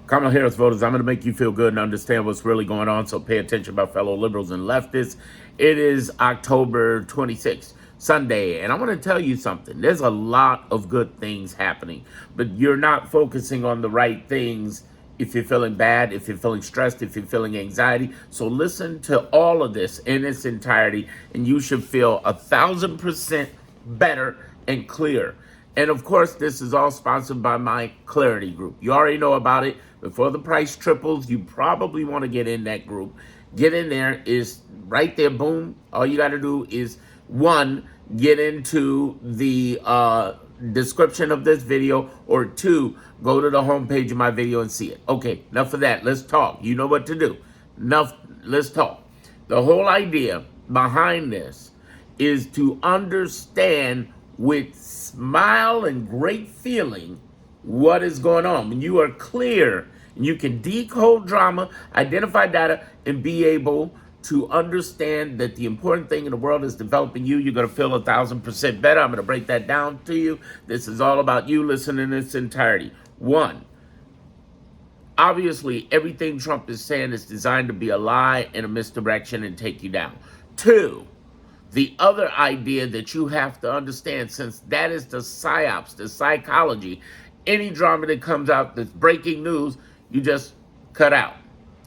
Kamala Harris voters, I'm going to make you feel good and understand what's really going on, so pay attention, my fellow liberals and leftists. It is October 26th, Sunday, and I want to tell you something. There's a lot of good things happening, but you're not focusing on the right things if you're feeling bad, if you're feeling stressed, if you're feeling anxiety. So listen to all of this in its entirety, and you should feel 1,000% better and clear. And of course, this is all sponsored by my Clarity group. You already know about it. Before the price triples, you probably want to get in that group. Get in there, is right there, boom. All you got to do is, one, get into the description of this video, or two, go to the homepage of my video and see it. Okay, enough of that. Let's talk. You know what to do. Enough, let's talk. The whole idea behind this is to understand with smile and great feeling what is going on. When you are clear, you can decode drama, identify data, and be able to understand that the important thing in the world is developing you. You're going to feel 1,000% better. I'm going to break that down to you. This is all about you. Listen in its entirety. One, obviously, everything Trump is saying is designed to be a lie and a misdirection and take you down. Two, the other idea that you have to understand, since that is the psyops, the psychology, any drama that comes out that's breaking news, you just cut out.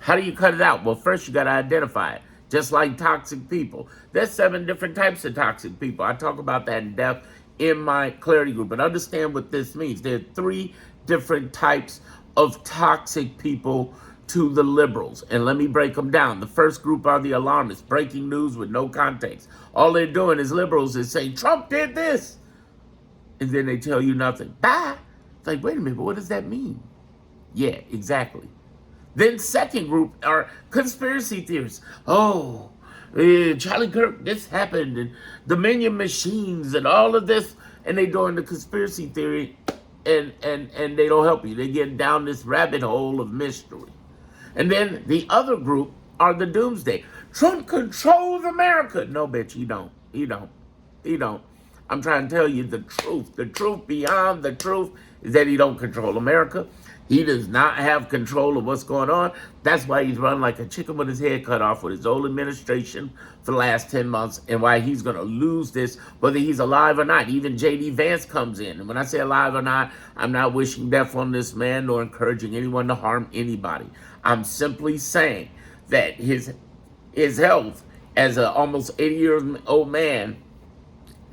How do you cut it out? Well, first you got to identify it. Just like toxic people. There's 7 different types of toxic people. I talk about that in depth in my Clarity group. But understand what this means. There are 3 different types of toxic people to the liberals. And let me break them down. The first group are the alarmists, breaking news with no context. All they're doing is liberals is saying, Trump did this. And then they tell you nothing. Bye. It's like, wait a minute, but what does that mean? Yeah, exactly. Then second group are conspiracy theorists. Oh, Charlie Kirk, this happened, and Dominion machines and all of this. And they doing the conspiracy theory, and they don't help you. They get down this rabbit hole of mystery. And then the other group are the doomsday. Trump controls America. No, bitch, he don't. He don't. He don't. I'm trying to tell you the truth. The truth beyond the truth is that he don't control America. He does not have control of what's going on. That's why he's run like a chicken with his head cut off with his old administration for the last 10 months, and why he's going to lose this, whether he's alive or not. Even J.D. Vance comes in. And when I say alive or not, I'm not wishing death on this man nor encouraging anyone to harm anybody. I'm simply saying that his health as an almost 80-year-old man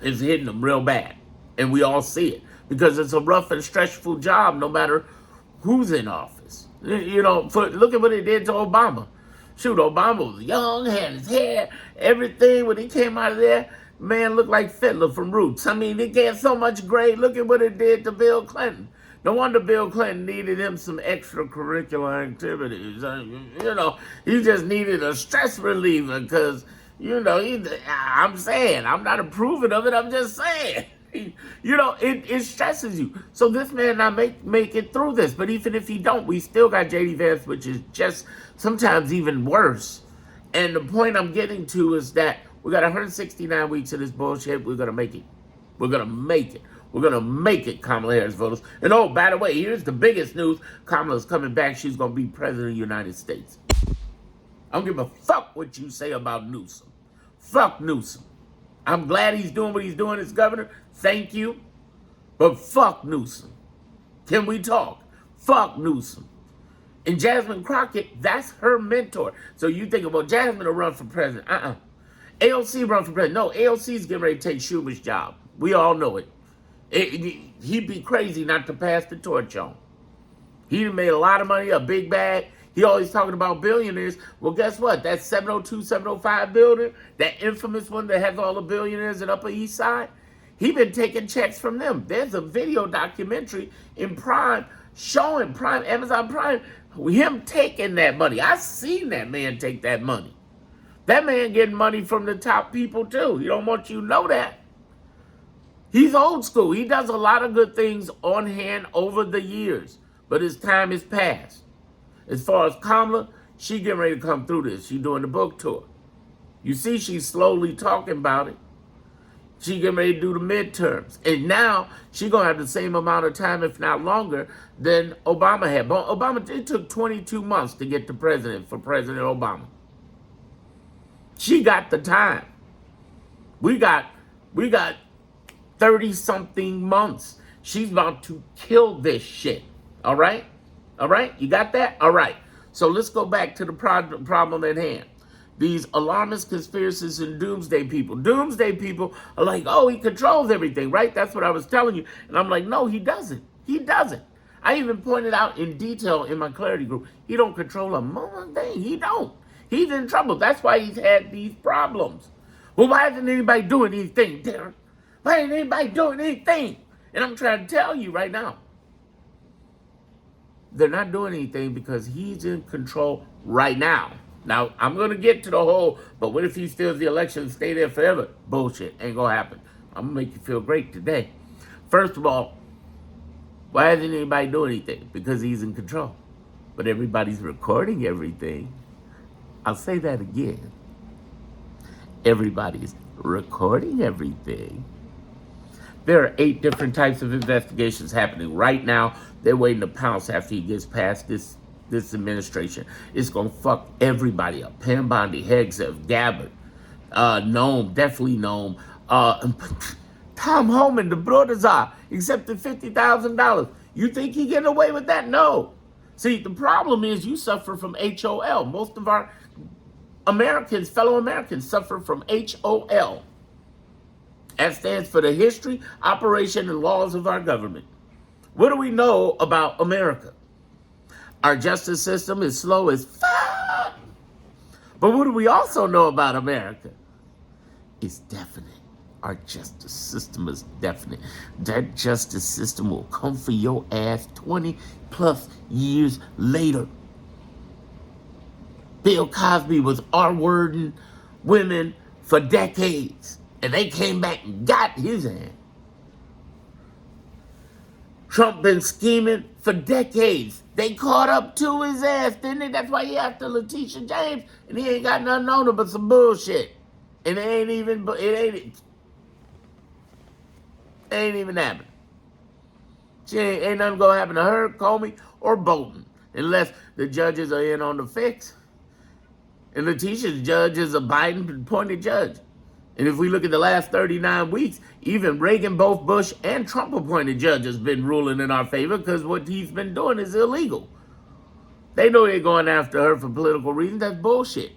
is hitting him real bad. And we all see it. Because it's a rough and stressful job no matter who's in office. You know, look at what he did to Obama. Shoot, Obama was young, had his hair, everything. When he came out of there, man looked like Fiddler from Roots. I mean, he get so much gray. Look at what it did to Bill Clinton. No wonder Bill Clinton needed him some extracurricular activities. You know, he just needed a stress reliever because, you know, I'm saying, I'm not approving of it, I'm just saying. You know, it stresses you. So this man not make it through this. But even if he don't, we still got J.D. Vance, which is just sometimes even worse. And the point I'm getting to is that we got 169 weeks of this bullshit. We're going to make it. We're going to make it. We're going to make it, Kamala Harris voters. And oh, by the way, here's the biggest news. Kamala's coming back. She's going to be president of the United States. I don't give a fuck what you say about Newsom. Fuck Newsom. I'm glad he's doing what he's doing as governor. Thank you. But fuck Newsom. Can we talk? Fuck Newsom. And Jasmine Crockett, that's her mentor. So you think about Jasmine will run for president. AOC run for president. No, AOC's getting ready to take Schumer's job. We all know it. He'd be crazy not to pass the torch on. He made a lot of money, a big bag. He always talking about billionaires. Well, guess what? That 702, 705 building, that infamous one that has all the billionaires in Upper East Side, he been taking checks from them. There's a video documentary in Prime showing Amazon Prime, him taking that money. I seen that man take that money. That man getting money from the top people too. He don't want you to know that. He's old school. He does a lot of good things on hand over the years, but his time is past. As far as Kamala, she getting ready to come through this. She doing the book tour. You see, she's slowly talking about it. She getting ready to do the midterms. And now she going to have the same amount of time, if not longer, than Obama had. But Obama, it took 22 months to get to president for President Obama. She got the time. We got 30 something months. She's about to kill this shit. All right? All right? You got that? All right. So let's go back to the problem at hand. These alarmist conspiracies and doomsday people. Doomsday people are like, oh, he controls everything, right? That's what I was telling you. And I'm like, no, he doesn't. He doesn't. I even pointed out in detail in my clarity group, he don't control a moment thing. He don't. He's in trouble. That's why he's had these problems. Well, why isn't anybody doing anything, Darren? Why ain't anybody doing anything? And I'm trying to tell you right now, they're not doing anything because he's in control right now. Now, I'm going to get to the whole, but what if he steals the election and stay there forever? Bullshit. Ain't going to happen. I'm going to make you feel great today. First of all, why isn't anybody doing anything? Because he's in control. But everybody's recording everything. I'll say that again. Everybody's recording everything. There are 8 different types of investigations happening right now. They're waiting to pounce after he gets past this administration. It's going to fuck everybody up. Pam Bondi, Hegseth, Gabbard, Nome, definitely Nome. Tom Homan, the brothers are accepted $50,000. You think he getting away with that? No. See, the problem is you suffer from HOL. Most of our Americans, fellow Americans, suffer from HOL. That stands for the history, operation, and laws of our government. What do we know about America? Our justice system is slow as fuck. But what do we also know about America? It's definite. Our justice system is definite. That justice system will come for your ass 20 plus years later. Bill Cosby was R-wording women for decades. And they came back and got his ass. Trump been scheming for decades. They caught up to his ass, didn't they? That's why he after Letitia James, and he ain't got nothing on her but some bullshit. And it ain't even happening. She ain't nothing gonna happen to her, Comey, or Bolton, unless the judges are in on the fix. And Letitia's judge is a Biden-appointed judge. And if we look at the last 39 weeks, even Reagan, both Bush, and Trump-appointed judges been ruling in our favor because what he's been doing is illegal. They know they're going after her for political reasons. That's bullshit.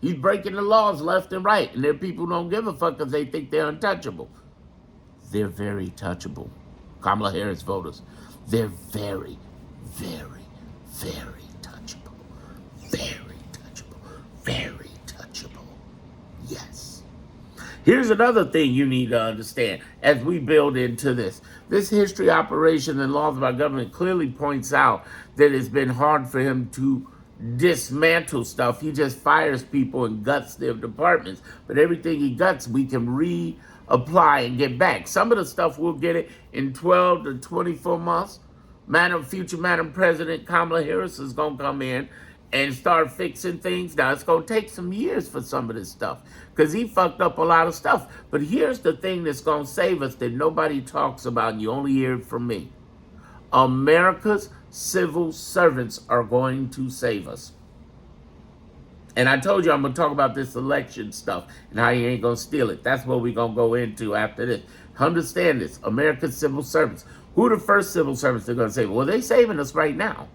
He's breaking the laws left and right. And there are people who don't give a fuck because they think they're untouchable. They're very touchable. Kamala Harris voters. They're very, very, very touchable. Very touchable. Very touchable. Yes. Here's another thing you need to understand as we build into this. This history, operation, and laws of our government clearly points out that it's been hard for him to dismantle stuff. He just fires people and guts their departments. But everything he guts, we can reapply and get back. Some of the stuff we'll get it in 12 to 24 months. Future Madam President Kamala Harris is going to come in and start fixing things. Now, it's going to take some years for some of this stuff because he fucked up a lot of stuff. But here's the thing that's going to save us that nobody talks about, and you only hear it from me. America's civil servants are going to save us. And I told you I'm going to talk about this election stuff and how he ain't going to steal it. That's what we're going to go into after this. Understand this. America's civil servants. Who are the first civil servants they're going to save? Well, they're saving us right now.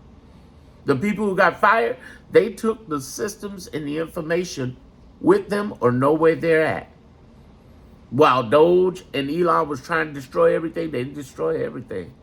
The people who got fired, they took the systems and the information with them or know where they're at. While Doge and Elon was trying to destroy everything, they didn't destroy everything.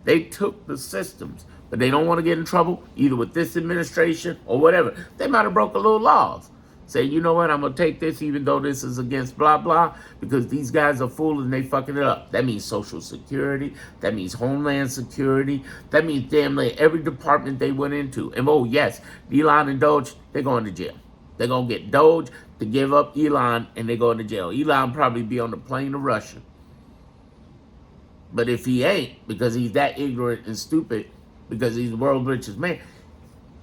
They took the systems, but they don't want to get in trouble either with this administration or whatever. They might have broke a little laws. Say, you know what, I'm going to take this even though this is against blah, blah, because these guys are fools and they fucking it up. That means Social Security. That means Homeland Security. That means damn near every department they went into. And oh, yes, Elon and Doge, they're going to jail. They're going to get Doge to give up Elon and they're going to jail. Elon probably be on the plane to Russia. But if he ain't, because he's that ignorant and stupid, because he's the world's richest man,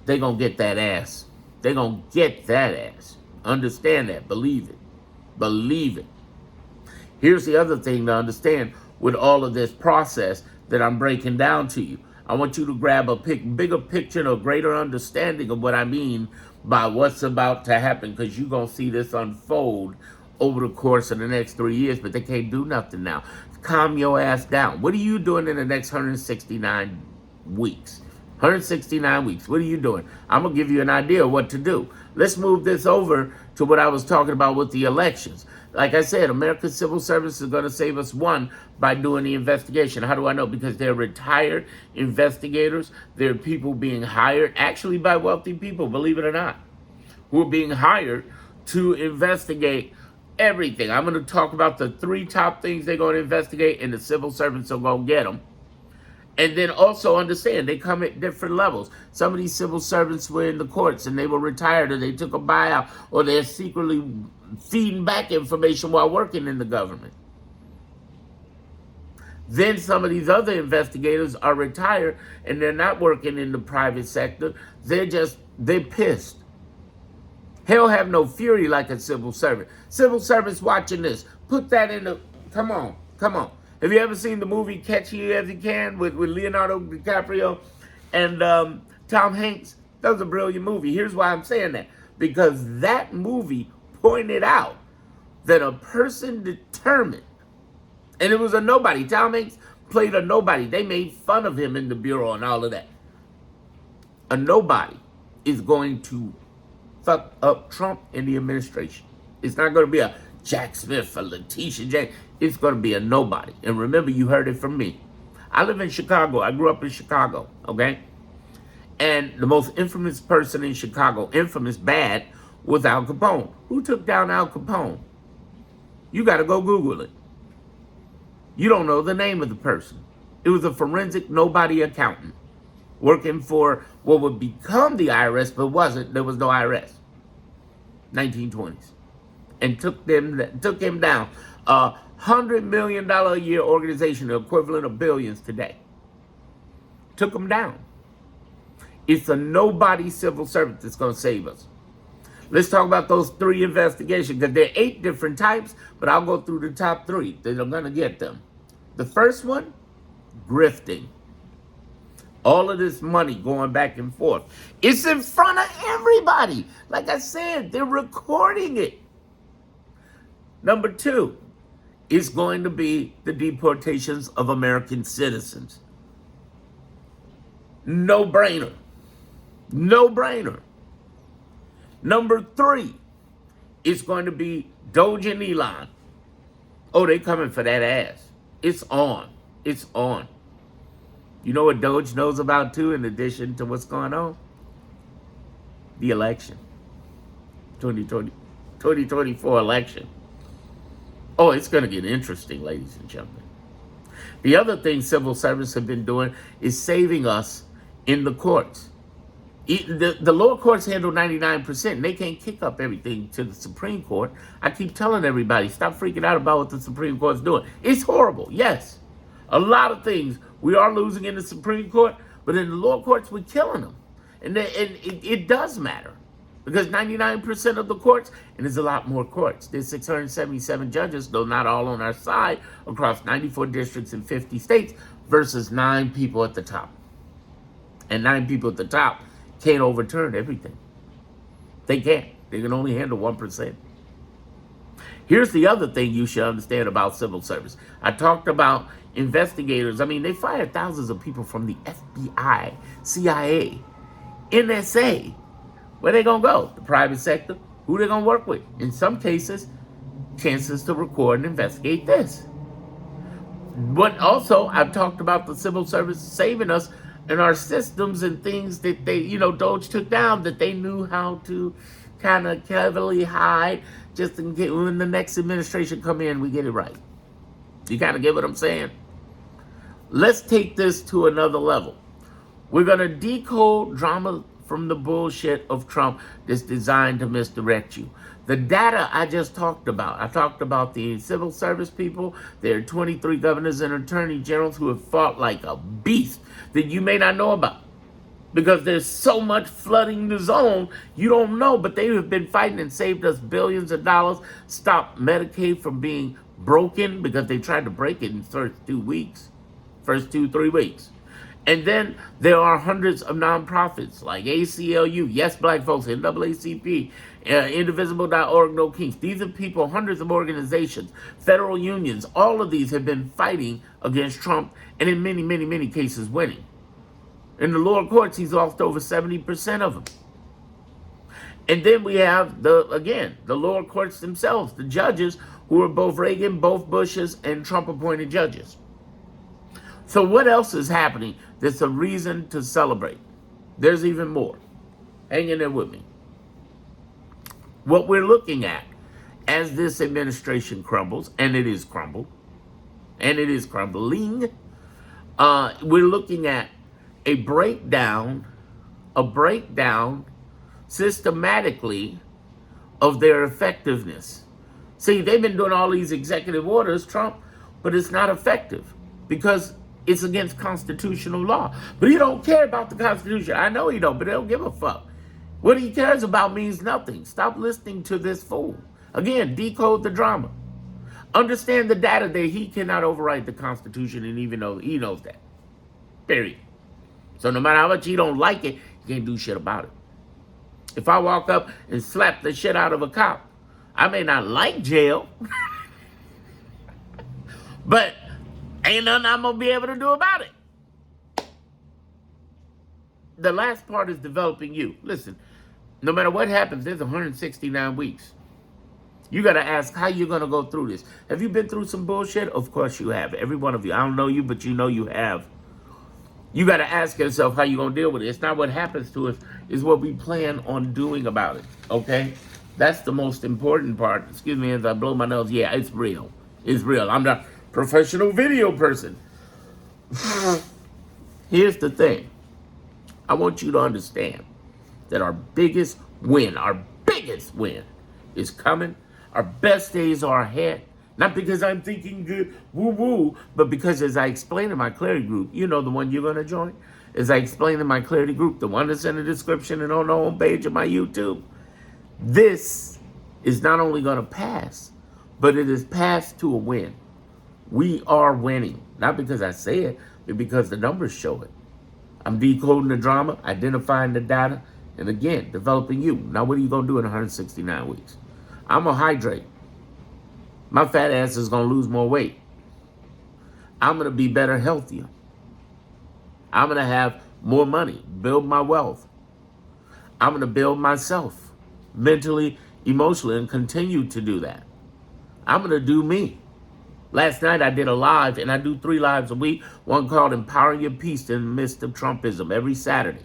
they're going to get that ass. They're going to get that ass. Understand that. Believe it. Believe it. Here's the other thing to understand with all of this process that I'm breaking down to you. I want you to grab a bigger picture and a greater understanding of what I mean by what's about to happen, because you're going to see this unfold over the course of the next 3 years, but they can't do nothing now. Calm your ass down. What are you doing in the next 169 weeks? 169 weeks. What are you doing? I'm going to give you an idea of what to do. Let's move this over to what I was talking about with the elections. Like I said, American civil service is going to save us one by doing the investigation. How do I know? Because they're retired investigators. They're people being hired, actually by wealthy people, believe it or not, who are being hired to investigate everything. I'm going to talk about the 3 top things they're going to investigate, and the civil servants are going to get them. And then also understand, they come at different levels. Some of these civil servants were in the courts and they were retired, or they took a buyout, or they're secretly feeding back information while working in the government. Then some of these other investigators are retired and they're not working in the private sector. They're pissed. Hell have no fury like a civil servant. Civil servants watching this, put that in the, come on. Have you ever seen the movie Catch You As You Can with Leonardo DiCaprio and Tom Hanks? That was a brilliant movie. Here's why I'm saying that. Because that movie pointed out that a person determined, and it was a nobody. Tom Hanks played a nobody. They made fun of him in the bureau and all of that. A nobody is going to fuck up Trump and the administration. It's not going to be a Jack Smith or Letitia James. It's going to be a nobody. And remember, you heard it from me. I live in Chicago. I grew up in Chicago, okay? And the most infamous person in Chicago, infamous bad, was Al Capone. Who took down Al Capone? You got to go Google it. You don't know the name of the person. It was a forensic nobody accountant working for what would become the IRS, but wasn't. There was no IRS. 1920s. And took him down. $100 million a year organization, the equivalent of billions today. Took him down. It's a nobody civil servant that's going to save us. Let's talk about those 3 investigations, because there are 8 different types, but I'll go through the top 3 that are going to get them. The first one, grifting. All of this money going back and forth. It's in front of everybody. Like I said, they're recording it. Number 2 is going to be the deportations of American citizens. No brainer. No brainer. Number 3 is going to be Doge and Elon. Oh, they coming for that ass. It's on. It's on. You know what Doge knows about too, in addition to what's going on? The election. 2024 election. Oh, it's going to get interesting, ladies and gentlemen. The other thing civil servants have been doing is saving us in the courts. The lower courts handle 99%, and they can't kick up everything to the Supreme Court. I keep telling everybody, stop freaking out about what the Supreme Court's doing. It's horrible, yes. A lot of things we are losing in the Supreme Court, but in the lower courts, we're killing them. And it does matter, because 99% of the courts, and there's a lot more courts. There's 677 judges, though not all on our side, across 94 districts in 50 states, versus 9 people at the top. And 9 people at the top can't overturn everything. They can't. They can only handle 1%. Here's the other thing you should understand about civil service. I talked about investigators. I mean, they fired thousands of people from the FBI, CIA, NSA. Where they going to go? The private sector. Who they going to work with? In some cases, chances to record and investigate this. But also, I've talked about the civil service saving us in our systems and things that they, Doge took down, that they knew how to kind of cleverly hide, just in case when the next administration come in, we get it right. You kind of get what I'm saying? Let's take this to another level. We're going to decode drama from the bullshit of Trump that's designed to misdirect you. The data I just talked about, I talked about the civil service people. There are 23 governors and attorney generals who have fought like a beast that you may not know about, because there's so much flooding the zone, you don't know, but they have been fighting and saved us billions of dollars, stopped Medicaid from being broken because they tried to break it in the first 2 weeks, first 2, 3 weeks. And then there are hundreds of nonprofits like ACLU, Yes Black Folks, NAACP, Indivisible.org, No Kings. These are people, hundreds of organizations, federal unions. All of these have been fighting against Trump and in many, many, many cases winning. In the lower courts, he's lost over 70% of them. And then we have, the lower courts themselves, the judges who are both Reagan, both Bushes, and Trump-appointed judges. So what else is happening that's a reason to celebrate? There's even more. Hang in there with me. What we're looking at as this administration crumbles, and it is crumbled, and it is crumbling, we're looking at a breakdown systematically of their effectiveness. See, they've been doing all these executive orders, Trump, but it's not effective because it's against constitutional law. But he don't care about the Constitution. I know he don't, but he don't give a fuck. What he cares about means nothing. Stop listening to this fool. Again, decode the drama. Understand the data that he cannot override the Constitution, and even though he knows that. Period. So no matter how much he don't like it, he can't do shit about it. If I walk up and slap the shit out of a cop, I may not like jail, but ain't nothing I'm going to be able to do about it. The last part is developing you. Listen, no matter what happens, there's 169 weeks. You got to ask how you're going to go through this. Have you been through some bullshit? Of course you have. Every one of you. I don't know you, but you know you have. You got to ask yourself how you're going to deal with it. It's not what happens to us. It's what we plan on doing about it. Okay? That's the most important part. Excuse me as I blow my nose. Yeah, it's real. It's real. I'm not a professional video person. Here's the thing. I want you to understand that our biggest win is coming. Our best days are ahead. Not because I'm thinking good, woo-woo, but because as I explain in my clarity group, you know the one you're going to join, as I explain in my clarity group, the one that's in the description and on the homepage of my YouTube, this is not only going to pass, but it is passed to a win. We are winning. Not because I say it, but because the numbers show it. I'm decoding the drama, identifying the data, and again, developing you. Now, what are you going to do in 169 weeks? I'm going to hydrate. My fat ass is going to lose more weight. I'm going to be better, healthier. I'm going to have more money, build my wealth. I'm going to build myself mentally, emotionally, and continue to do that. I'm going to do me. Last night I did a live, and I do 3 lives a week, one called Empowering Your Peace in the Midst of Trumpism every Saturday.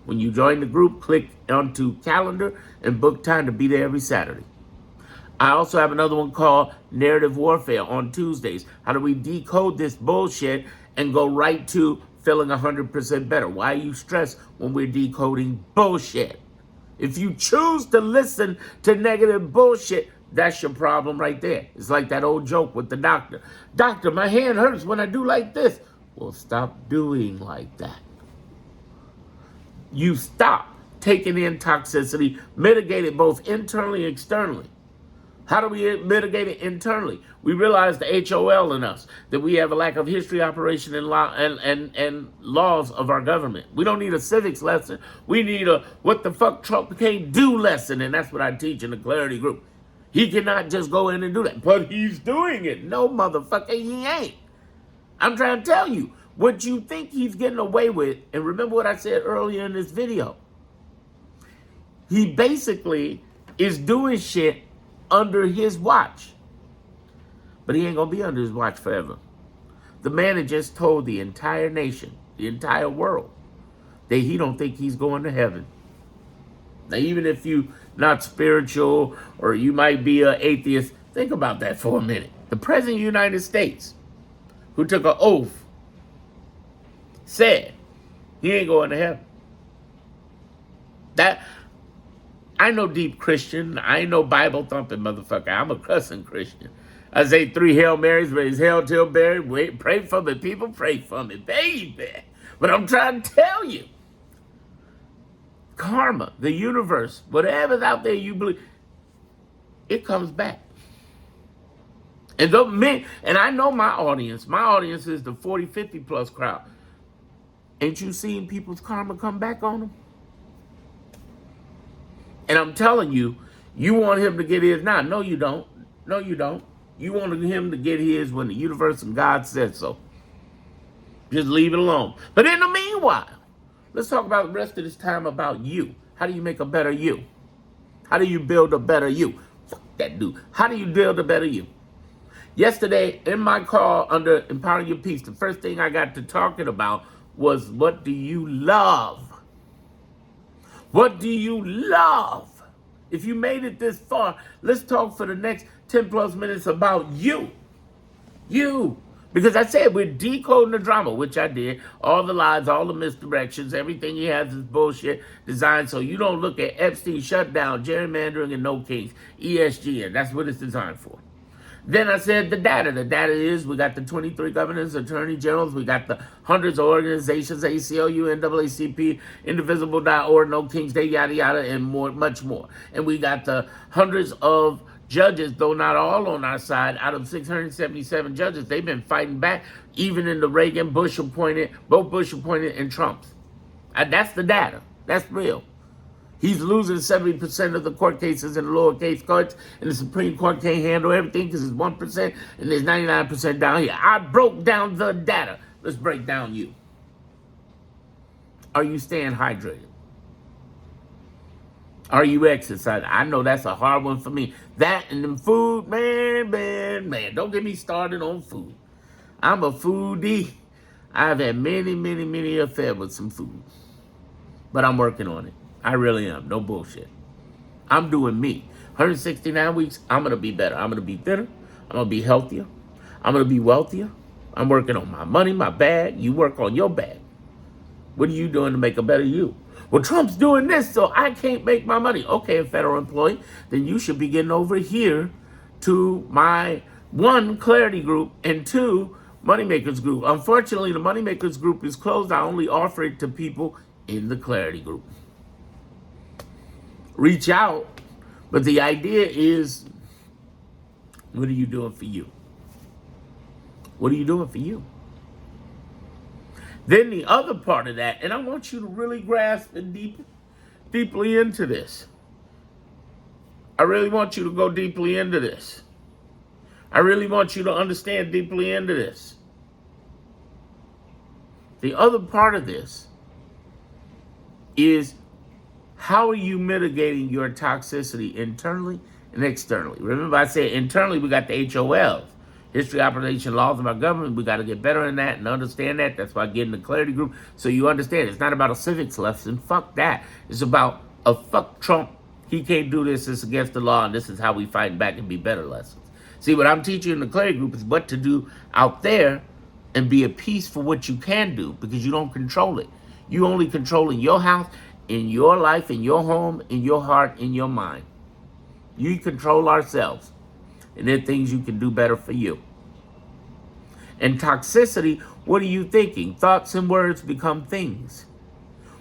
When you join the group, click onto calendar and book time to be there every Saturday. I also have another one called Narrative Warfare on Tuesdays. How do we decode this bullshit and go right to feeling 100% better? Why are you stressed when we're decoding bullshit? If you choose to listen to negative bullshit, that's your problem right there. It's like that old joke with the doctor. Doctor, my hand hurts when I do like this. Well, stop doing like that. You stop taking in toxicity, mitigate it both internally and externally. How do we mitigate it internally? We realize the HOL in us, that we have a lack of history, operation, and law and laws of our government. We don't need a civics lesson. We need a what the fuck Trump can't do lesson, and that's what I teach in the Clarity Group. He cannot just go in and do that, but he's doing it. No, motherfucker, he ain't. I'm trying to tell you, what you think he's getting away with, and remember what I said earlier in this video, he basically is doing shit under his watch. But he ain't gonna be under his watch forever. The man had just told the entire nation, the entire world, that he don't think he's going to heaven. Now, even if you not spiritual or you might be an atheist, think about that for a minute. The President of the United States, who took an oath, said he ain't going to heaven. That I know deep Christian. I ain't no Bible thumping motherfucker. I'm a cussing Christian. I say 3 Hail Marys, raise hell till buried. Wait, pray for me, people. Pray for me, baby. But I'm trying to tell you, karma, the universe, whatever's out there you believe, it comes back. And the men, and I know my audience. My audience is the 40, 50 plus crowd. Ain't you seen people's karma come back on them? And I'm telling you, you want him to get his now. No, you don't. No, you don't. You want him to get his when the universe and God said so. Just leave it alone. But in the meanwhile, let's talk about the rest of this time about you. How do you make a better you? How do you build a better you? Fuck that dude. How do you build a better you? Yesterday, in my call under Empowering Your Peace, the first thing I got to talking about was, what do you love? What do you love? If you made it this far, let's talk for the next 10 plus minutes about you. You. Because I said we're decoding the drama, which I did. All the lies, all the misdirections, everything he has is bullshit designed so you don't look at Epstein, shutdown, gerrymandering, and no kings, ESG, and that's what it's designed for. Then I said the data. The data is we got the 23 governors, attorney generals, we got the hundreds of organizations, ACLU, NAACP, Indivisible.org, No Kings Day, yada yada, and more, much more. And we got the hundreds of judges, though not all on our side. Out of 677 judges, they've been fighting back, even in the Reagan, Bush appointed, both Bush appointed, and Trump's. That's the data. That's real. He's losing 70% of the court cases in the lower case courts, and the Supreme Court can't handle everything because it's 1% and there's 99% down here. I broke down the data. Let's break down you. Are you staying hydrated? Are you exercising? I know that's a hard one for me. That and them food, man. Don't get me started on food. I'm a foodie. I've had many affairs with some food. But I'm working on it. I really am. No bullshit. I'm doing me. 169 weeks, I'm going to be better. I'm going to be thinner. I'm going to be healthier. I'm going to be wealthier. I'm working on my money, my bag. You work on your bag. What are you doing to make a better you? Well, Trump's doing this, so I can't make my money. Okay, a federal employee, then you should be getting over here to my 1, Clarity Group, and 2, Moneymakers Group. Unfortunately, the Moneymakers Group is closed. I only offer it to people in the Clarity Group. Reach out, but the idea is, what are you doing for you? What are you doing for you? Then the other part of that, and I want you to really grasp and deeply into this. I really want you to go deeply into this. I really want you to understand deeply into this. The other part of this is, how are you mitigating your toxicity internally and externally? Remember I said internally we got the HOLs, history, operation, laws of our government. We got to get better in that and understand that. That's why I get in the Clarity Group so you understand. It's not about a civics lesson. Fuck that. It's about a fuck Trump. He can't do this. It's against the law, and this is how we fight back and be better lessons. See, what I'm teaching in the Clarity Group is what to do out there and be at peace for what you can do, because you don't control it. You only control in your house, in your life, in your home, in your heart, in your mind. You control ourselves. And there are things you can do better for you. And toxicity, what are you thinking? Thoughts and words become things.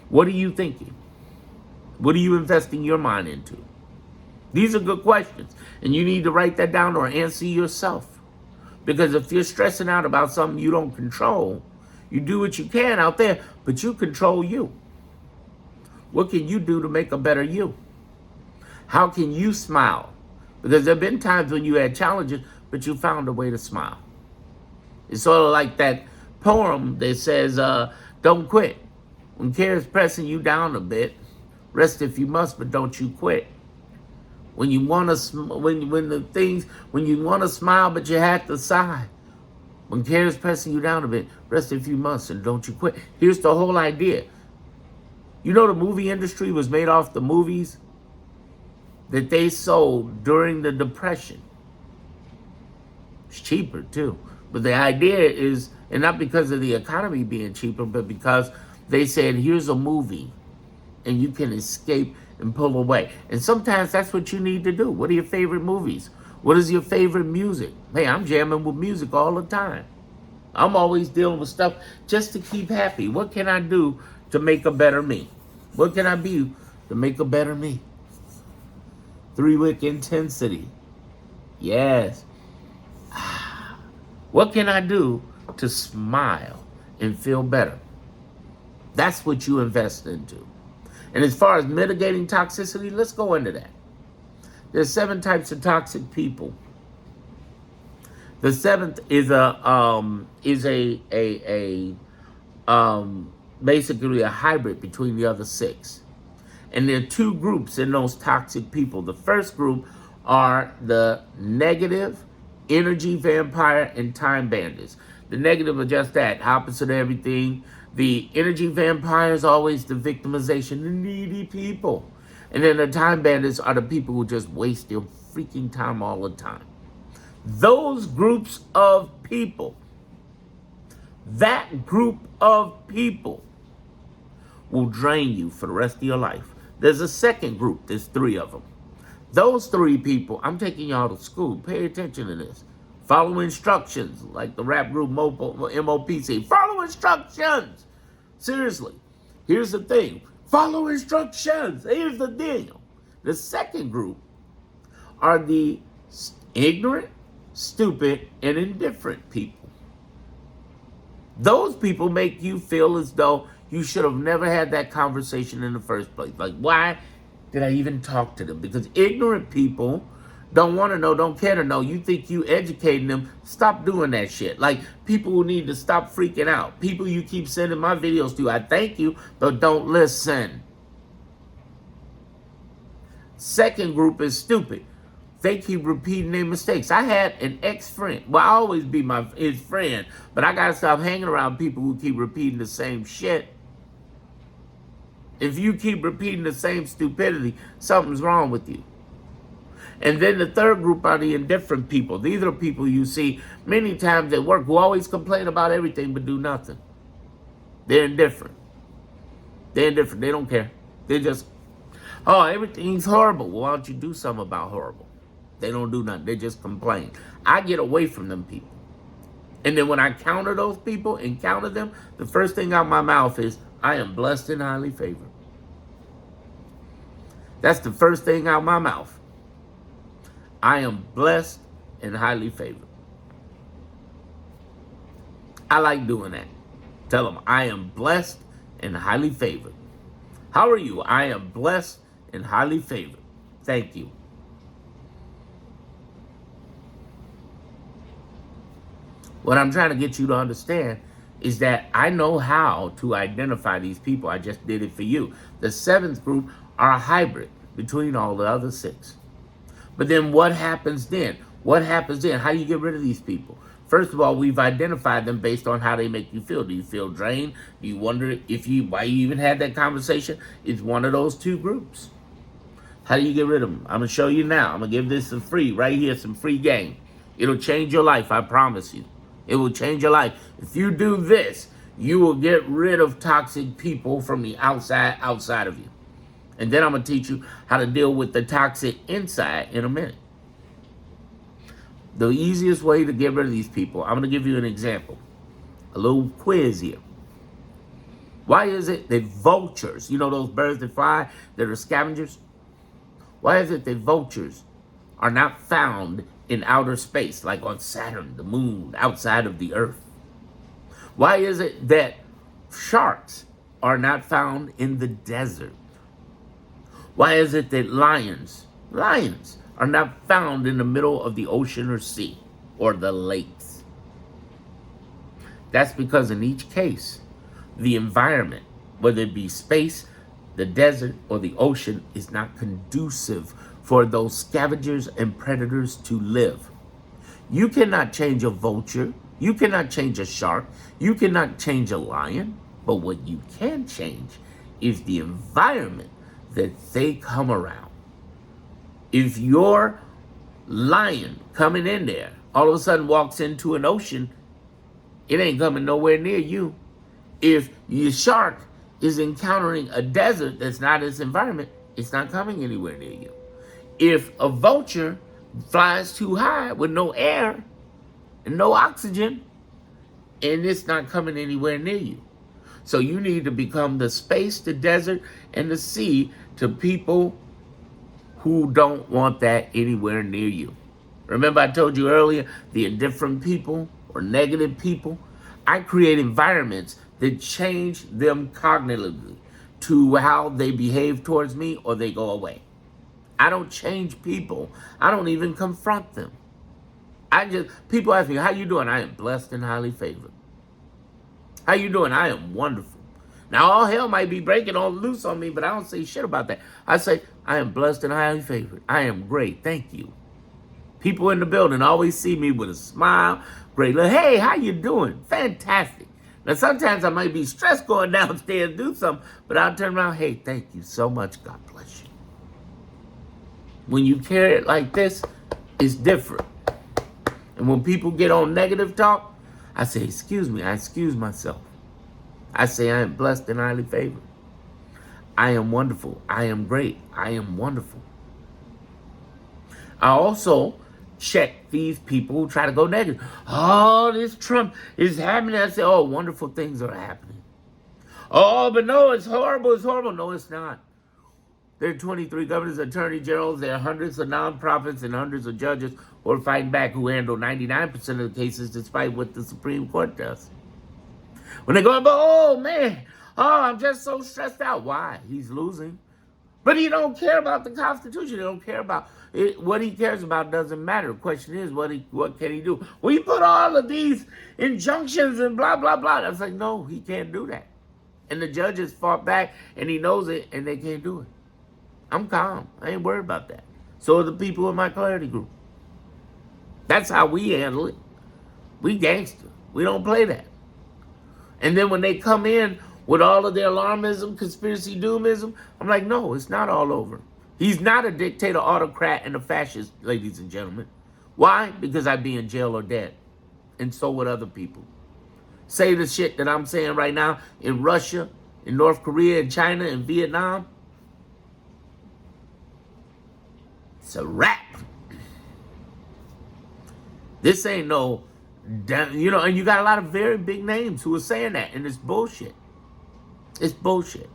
What are you thinking? What are you investing your mind into? These are good questions. And you need to write that down or answer yourself. Because if you're stressing out about something you don't control, you do what you can out there, but you control you. What can you do to make a better you? How can you smile? Because there have been times when you had challenges, but you found a way to smile. It's sort of like that poem that says, don't quit. When care is pressing you down a bit, rest if you must, but don't you quit. When you want to, when you want to smile, but you have to sigh. When care is pressing you down a bit, rest if you must, and don't you quit. Here's the whole idea. You know, the movie industry was made off the movies that they sold during the Depression. It's cheaper too. But the idea is, and not because of the economy being cheaper, but because they said, here's a movie and you can escape and pull away. And sometimes that's what you need to do. What are your favorite movies? What is your favorite music? Hey, I'm jamming with music all the time. I'm always dealing with stuff just to keep happy. What can I do to make a better me? What can I be to make a better me? 3-week intensity. Yes. What can I do to smile and feel better? That's what you invest into. And as far as mitigating toxicity, let's go into that. There's 7 types of toxic people. The 7th is basically a hybrid between the other 6. And there are 2 groups in those toxic people. The first group are the negative, energy vampire, and time bandits. The negative are just that, opposite of everything. The energy vampire is always the victimization, the needy people. And then the time bandits are the people who just waste their freaking time all the time. Those groups of people, that group of people will drain you for the rest of your life. There's a second group, there's 3 of them. Those 3 people, I'm taking y'all to school. Pay attention to this. Follow instructions, like the rap group MOPC. Follow instructions. Seriously. Here's the thing. Follow instructions. Here's the deal. The second group are the ignorant, stupid, and indifferent people. Those people make you feel as though you should have never had that conversation in the first place. Like, why did I even talk to them? Because ignorant people don't want to know, don't care to know. You think you educating them. Stop doing that shit. Like, people who need to stop freaking out. People you keep sending my videos to, I thank you, but don't listen. Second group is stupid. They keep repeating their mistakes. I had an ex-friend. Well, I always be his friend, but I got to stop hanging around people who keep repeating the same shit. If you keep repeating the same stupidity, something's wrong with you. And then the third group are the indifferent people. These are people you see many times at work who always complain about everything but do nothing. They're indifferent. They're indifferent. They don't care. They're just, oh, everything's horrible. Well, why don't you do something about horrible? They don't do nothing. They just complain. I get away from them people. And then when I counter those people and counter them, the first thing out my mouth is, I am blessed and highly favored. That's the first thing out my mouth. I am blessed and highly favored. I like doing that. Tell them, I am blessed and highly favored. How are you? I am blessed and highly favored. Thank you. What I'm trying to get you to understand is that I know how to identify these people. I just did it for you. The 7th group are a hybrid between all the other 6. But then what happens then? What happens then? How do you get rid of these people? First of all, we've identified them based on how they make you feel. Do you feel drained? Do you wonder why you even had that conversation? It's one of those 2 groups. How do you get rid of them? I'm going to show you now. I'm going to give this for free right here, some free game. It'll change your life, I promise you. It will change your life. If you do this, you will get rid of toxic people from the outside of you. And then I'm going to teach you how to deal with the toxic inside in a minute. The easiest way to get rid of these people, I'm going to give you an example. A little quiz here. Why is it that vultures, you know those birds that fly, that are scavengers? Why is it that vultures are not found in outer space, like on Saturn, the moon, outside of the earth? Why is it that sharks are not found in the desert? Why is it that lions are not found in the middle of the ocean or sea or the lakes? That's because in each case, the environment, whether it be space, the desert, or the ocean, is not conducive for those scavengers and predators to live. You cannot change a vulture. You cannot change a shark. You cannot change a lion. But what you can change is the environment that they come around. If your lion coming in there all of a sudden walks into an ocean, it ain't coming nowhere near you. If your shark is encountering a desert that's not its environment, it's not coming anywhere near you. If a vulture flies too high with no air and no oxygen, and it's not coming anywhere near you. So you need to become the space, the desert, and the sea to people who don't want that anywhere near you. Remember I told you earlier, the indifferent people or negative people, I create environments that change them cognitively to how they behave towards me or they go away. I don't change people. I don't even confront them. People ask me, how you doing? I am blessed and highly favored. How you doing? I am wonderful. Now all hell might be breaking all loose on me, but I don't say shit about that. I say, I am blessed and highly favored. I am great. Thank you. People in the building always see me with a smile, great look. Hey, how you doing? Fantastic. Now sometimes I might be stressed going downstairs to do something, but I'll turn around, hey, thank you so much. God bless you. When you carry it like this, it's different. And when people get on negative talk, I say, excuse me, I excuse myself. I say, I am blessed and highly favored. I am wonderful. I am great. I am wonderful. I also check these people who try to go negative. Oh, this Trump is happening. I say, oh, wonderful things are happening. Oh, but no, it's horrible. It's horrible. No, it's not. There are 23 governors, attorney generals. There are hundreds of nonprofits and hundreds of judges who are fighting back, who handle 99% of the cases despite what the Supreme Court does. When they go, oh, man, oh, I'm just so stressed out. Why? He's losing. But he don't care about the Constitution. He don't care about it. What he cares about doesn't matter. The question is, what can he do? Well, he put all of these injunctions and blah, blah, blah. I was like, no, he can't do that. And the judges fought back, and he knows it, and they can't do it. I'm calm. I ain't worried about that. So are the people in my clarity group. That's how we handle it. We gangster. We don't play that. And then when they come in with all of their alarmism, conspiracy doomism, I'm like, no, it's not all over. He's not a dictator, autocrat, and a fascist, ladies and gentlemen. Why? Because I'd be in jail or dead. And so would other people. Say the shit that I'm saying right now in Russia, in North Korea, in China, in Vietnam. It's a wrap. This ain't no, and you got a lot of very big names who are saying that, and it's bullshit. It's bullshit.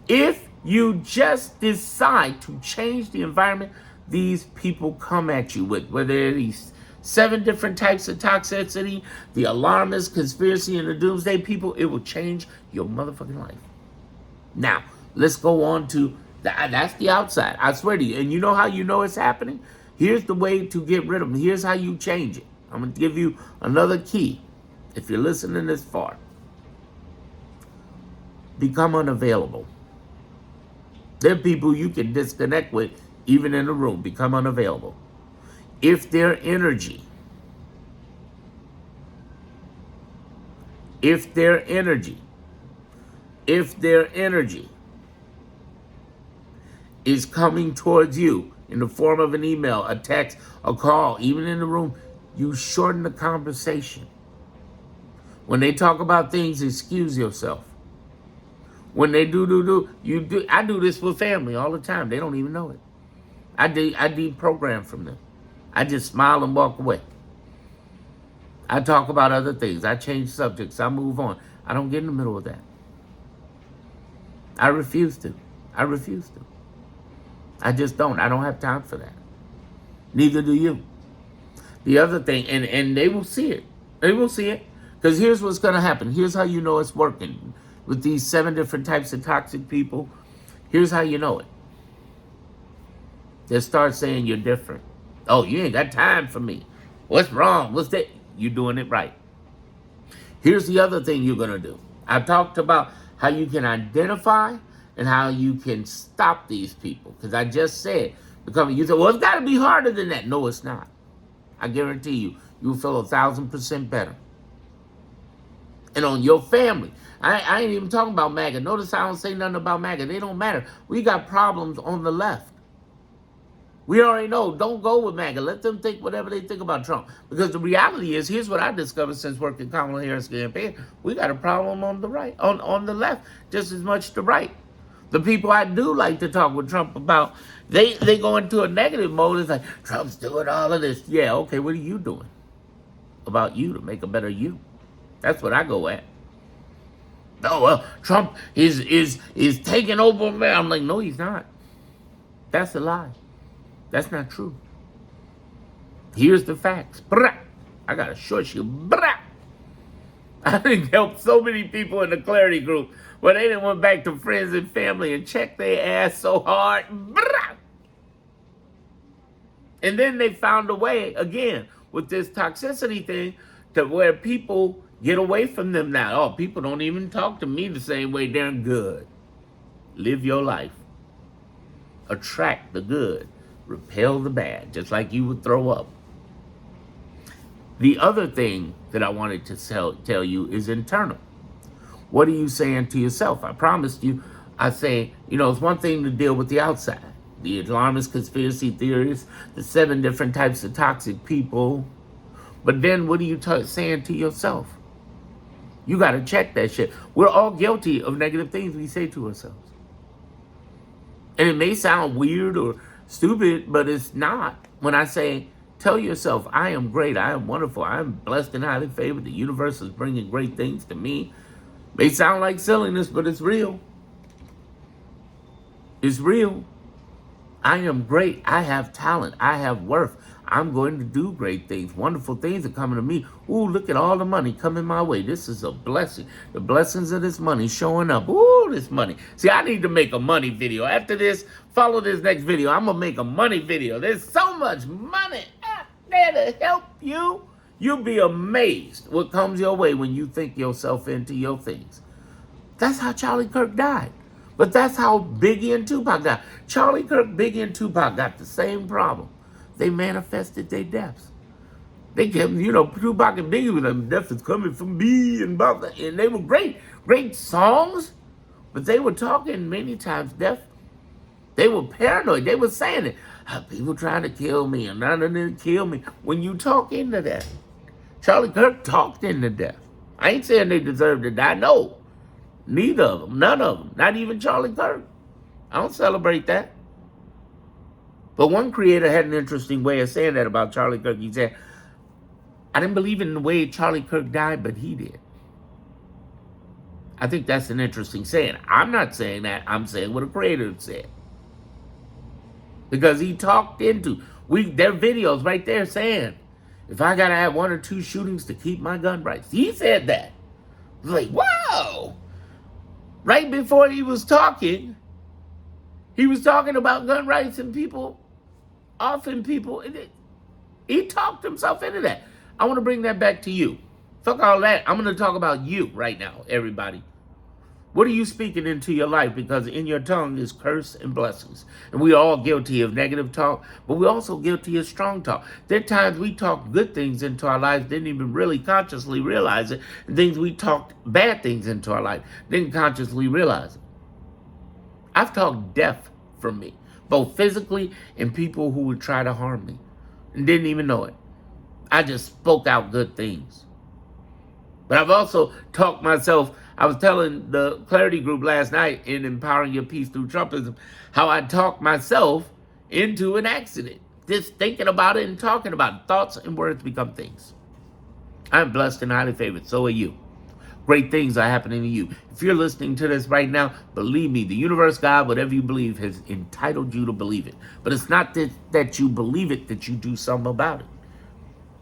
If you just decide to change the environment, these people come at you with, whether these 7 different types of toxicity, the alarmist, conspiracy, and the doomsday people, it will change your motherfucking life. Now, let's go on to, that's the outside. I swear to you. And you know how you know it's happening? Here's the way to get rid of them. Here's how you change it. I'm going to give you another key. If you're listening this far, become unavailable. There are people you can disconnect with, even in the room. Become unavailable. If their energy is coming towards you in the form of an email, a text, a call, even in the room, you shorten the conversation. When they talk about things, excuse yourself. When they do, I do this with family all the time. They don't even know it. I deprogram from them. I just smile and walk away. I talk about other things. I change subjects. I move on. I don't get in the middle of that. I refuse to. I just don't. I don't have time for that. Neither do you. The other thing, and they will see it. They will see it. Because here's what's going to happen. Here's how you know it's working. With these 7 different types of toxic people, here's how you know it. They start saying you're different. Oh, you ain't got time for me. What's wrong? What's that? You're doing it right. Here's the other thing you're going to do. I talked about how you can identify and how you can stop these people. Because I just said, you say, well, it's got to be harder than that. No, it's not. I guarantee you, you'll feel 1,000% better. And on your family. I ain't even talking about MAGA. Notice I don't say nothing about MAGA. They don't matter. We got problems on the left. We already know. Don't go with MAGA. Let them think whatever they think about Trump. Because the reality is, here's what I discovered since working Kamala Harris campaign. We got a problem on the right, on the left, just as much the right. The people I do like to talk with Trump about, they go into a negative mode. It's like, Trump's doing all of this. Yeah, okay, what are you doing about you to make a better you? That's what I go at. Oh, well, Trump is taking over America. I'm like, no, he's not. That's a lie. That's not true. Here's the facts. I I got a short shoe. Blah! I didn't help so many people in the clarity group where they didn't went back to friends and family and check their ass so hard. Blah! And then they found a way, again, with this toxicity thing, to where people get away from them now. Oh, people don't even talk to me the same way. They're good. Live your life. Attract the good. Repel the bad, just like you would throw up. The other thing that I wanted to tell you is internal. What are you saying to yourself? I promised you, I say, it's one thing to deal with the outside. The alarmist conspiracy theories, the 7 different types of toxic people. But then what are you saying to yourself? You got to check that shit. We're all guilty of negative things we say to ourselves. And it may sound weird or stupid, but it's not. When I say, tell yourself, I am great, I am wonderful, I am blessed and highly favored, the universe is bringing great things to me. May sound like silliness, but it's real. It's real. I am great. I have talent. I have worth. I'm going to do great things. Wonderful things are coming to me. Ooh, look at all the money coming my way. This is a blessing. The blessings of this money showing up. Ooh, this money. See, I need to make a money video. After this, follow this next video. I'm going to make a money video. There's so much money out there to help you. You'll be amazed what comes your way when you think yourself into your things. That's how Charlie Kirk died. But that's how Biggie and Tupac died. Charlie Kirk, Biggie, and Tupac got the same problem. They manifested their deaths. They kept, Tupac and Biggie were like, death is coming from me, and blah, blah. And they were great songs, but they were talking many times death. They were paranoid. They were saying it. People trying to kill me, and none of them kill me. When you talk into that, Charlie Kirk talked into death. I ain't saying they deserve to die. No. Neither of them. None of them. Not even Charlie Kirk. I don't celebrate that. But one creator had an interesting way of saying that about Charlie Kirk. He said, I didn't believe in the way Charlie Kirk died, but he did. I think that's an interesting saying. I'm not saying that. I'm saying what a creator said. Because he talked into, their videos right there saying, if I got to have 1 or 2 shootings to keep my gun rights. He said that. It was like, wow. Right before he was talking about gun rights and people, offing people. He talked himself into that. I want to bring that back to you. Fuck all that. I'm going to talk about you right now, everybody. What are you speaking into your life? Because in your tongue is curse and blessings. And we are all guilty of negative talk, but we're also guilty of strong talk. There are times we talk good things into our lives, didn't even really consciously realize it. And things we talked bad things into our life, didn't consciously realize it. I've talked death from me, both physically and people who would try to harm me and didn't even know it. I just spoke out good things. But I've also talked myself. I was telling the Clarity Group last night in Empowering Your Peace Through Trumpism how I talked myself into an accident. Just thinking about it and talking about it. Thoughts and words become things. I'm blessed and highly favored. So are you. Great things are happening to you. If you're listening to this right now, believe me, the universe, God, whatever you believe, has entitled you to believe it. But it's not that you believe it, that you do something about it.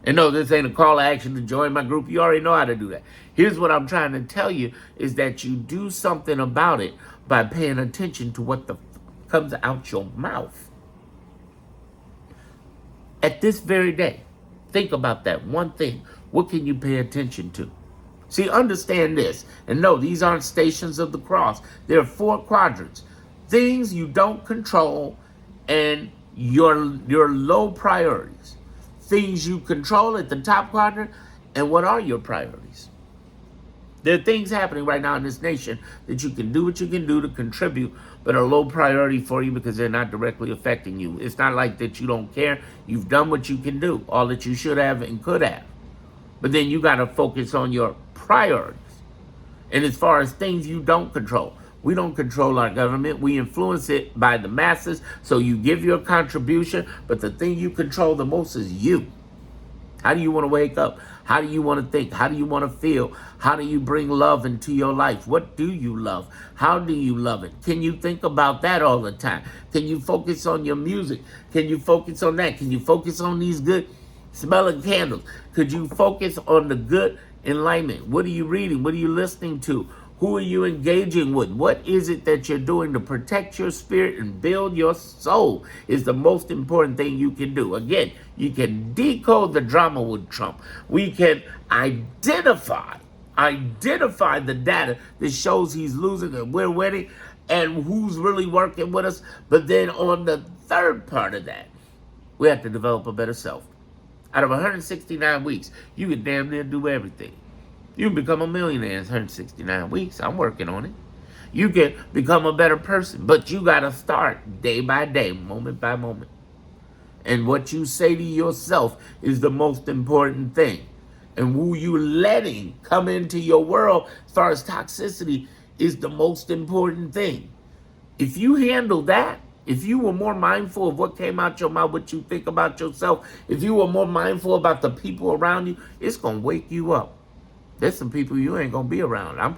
And no, this ain't a call to action to join my group. You already know how to do that. Here's what I'm trying to tell you is that you do something about it by paying attention to what comes out your mouth. At this very day, think about that one thing. What can you pay attention to? See, understand this. And no, these aren't stations of the cross. There are 4 quadrants. Things you don't control and your low priorities. Things you control at the top quadrant, and what are your priorities? There are things happening right now in this nation that you can do what you can do to contribute, but are low priority for you because they're not directly affecting you. It's not like that you don't care. You've done what you can do, all that you should have and could have. But then you got to focus on your priorities. And as far as things you don't control, we don't control our government. We influence it by the masses. So you give your contribution, but the thing you control the most is you. How do you want to wake up? How do you want to think? How do you want to feel? How do you bring love into your life? What do you love? How do you love it? Can you think about that all the time? Can you focus on your music? Can you focus on that? Can you focus on these good Smelling candles. Could you focus on the good enlightenment? What are you reading? What are you listening to? Who are you engaging with? What is it that you're doing to protect your spirit and build your soul is the most important thing you can do. Again, you can decode the drama with Trump. We can identify the data that shows he's losing and we're winning and who's really working with us. But then on the third part of that, we have to develop a better self. Out of 169 weeks, you can damn near do everything. You can become a millionaire in 169 weeks. I'm working on it. You can become a better person, but you got to start day by day, moment by moment. And what you say to yourself is the most important thing. And who you letting come into your world as far as toxicity is the most important thing. If you handle that, if you were more mindful of what came out your mouth, what you think about yourself, if you were more mindful about the people around you, it's going to wake you up. There's some people you ain't going to be around.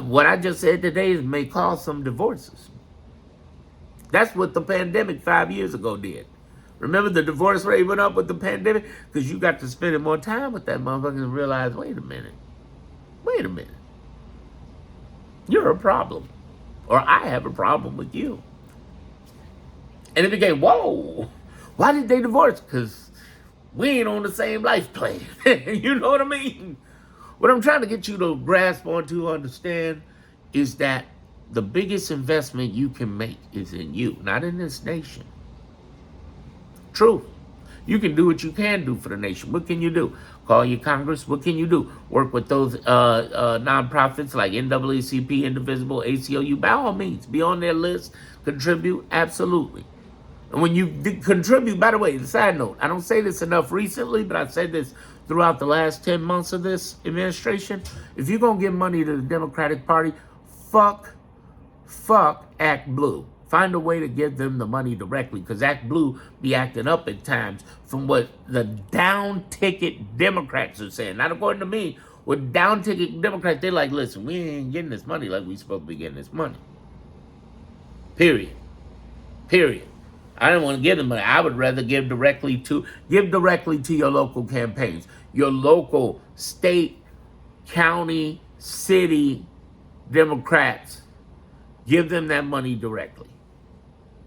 What I just said today may cause some divorces. That's what the pandemic 5 years ago did. Remember the divorce rate went up with the pandemic? Because you got to spending more time with that motherfucker and realize, wait a minute. You're a problem. Or I have a problem with you. And it became, whoa, why did they divorce? Because we ain't on the same life plan. You know what I mean? What I'm trying to get you to grasp onto, understand, is that the biggest investment you can make is in you, not in this nation. Truth. You can do what you can do for the nation. What can you do? Call your Congress. What can you do? Work with those nonprofits like NAACP, Indivisible, ACLU. By all means, be on their list. Contribute. Absolutely. And when you contribute, by the way, the side note, I don't say this enough recently, but I've said this throughout the last 10 months of this administration. If you're going to give money to the Democratic Party, fuck Act Blue. Find a way to give them the money directly, because Act Blue be acting up at times from what the down-ticket Democrats are saying. Not according to me. With down-ticket Democrats, they're like, listen, we ain't getting this money like we supposed to be getting this money. Period. I don't want to give them money. I would rather give directly to your local campaigns, your local state, county, city Democrats. Give them that money directly.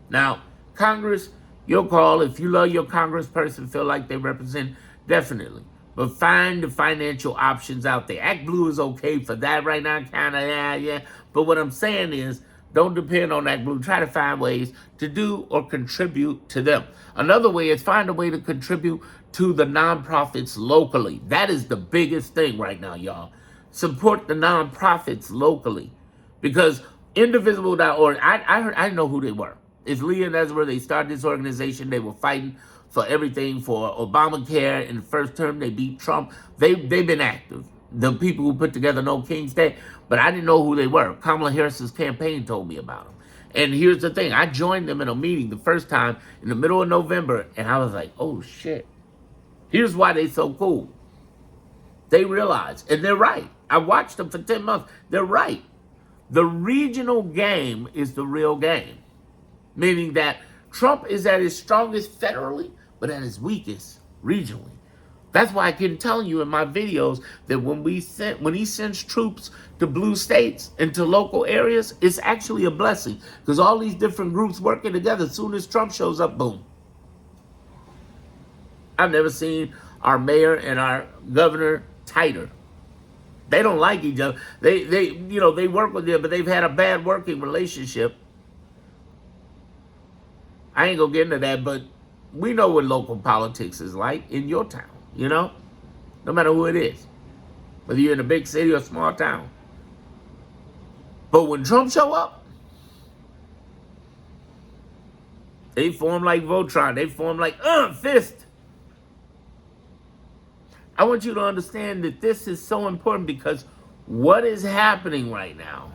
Now, Congress, your call. If you love your congressperson, feel like they represent, definitely. But find the financial options out there. Act Blue is okay for that right now, kind of, yeah. But what I'm saying is, don't depend on Act Blue. Try to find ways to do or contribute to them. Another way is find a way to contribute to the nonprofits locally. That is the biggest thing right now, y'all. Support the nonprofits locally. Because Indivisible.org, I didn't know who they were. It's Lee and Ezra. They started this organization. They were fighting for everything, for Obamacare. In the first term, they beat Trump. They've been active. The people who put together No King's Day, but I didn't know who they were. Kamala Harris's campaign told me about them. And here's the thing. I joined them in a meeting the first time in the middle of November, and I was like, oh, shit. Here's why they so cool. They realize, and they're right. I watched them for 10 months. They're right. The regional game is the real game, meaning that Trump is at his strongest federally, but at his weakest regionally. That's why I keep telling you in my videos that when he sends troops to blue states and to local areas, it's actually a blessing, because all these different groups working together, as soon as Trump shows up, boom. I've never seen our mayor and our governor tighter. They don't like each other. They work with them, but they've had a bad working relationship. I ain't gonna get into that, but we know what local politics is like in your town. No matter who it is, whether you're in a big city or a small town. But when Trump show up, they form like Voltron. They form like fist. I want you to understand that this is so important, because what is happening right now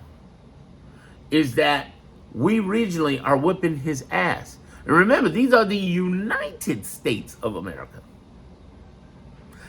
is that we regionally are whipping his ass. And remember, these are the United States of America.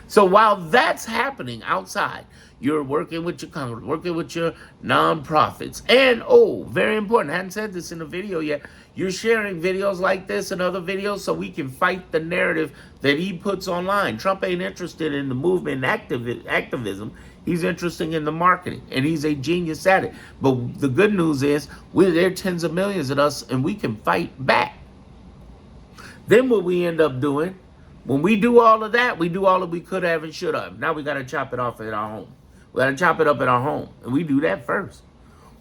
So while that's happening outside, you're working with your Congress, working with your nonprofits. And, oh, very important, I hadn't said this in the video yet, you're sharing videos like this and other videos so we can fight the narrative that he puts online. Trump ain't interested in the movement and activism. He's interested in the marketing, and he's a genius at it. But the good news is, there are tens of millions of us, and we can fight back. Then what we end up doing, when we do all of that, we do all that we could have and should have. Now we got to chop it off at our home. We got to chop it up at our home. And we do that first.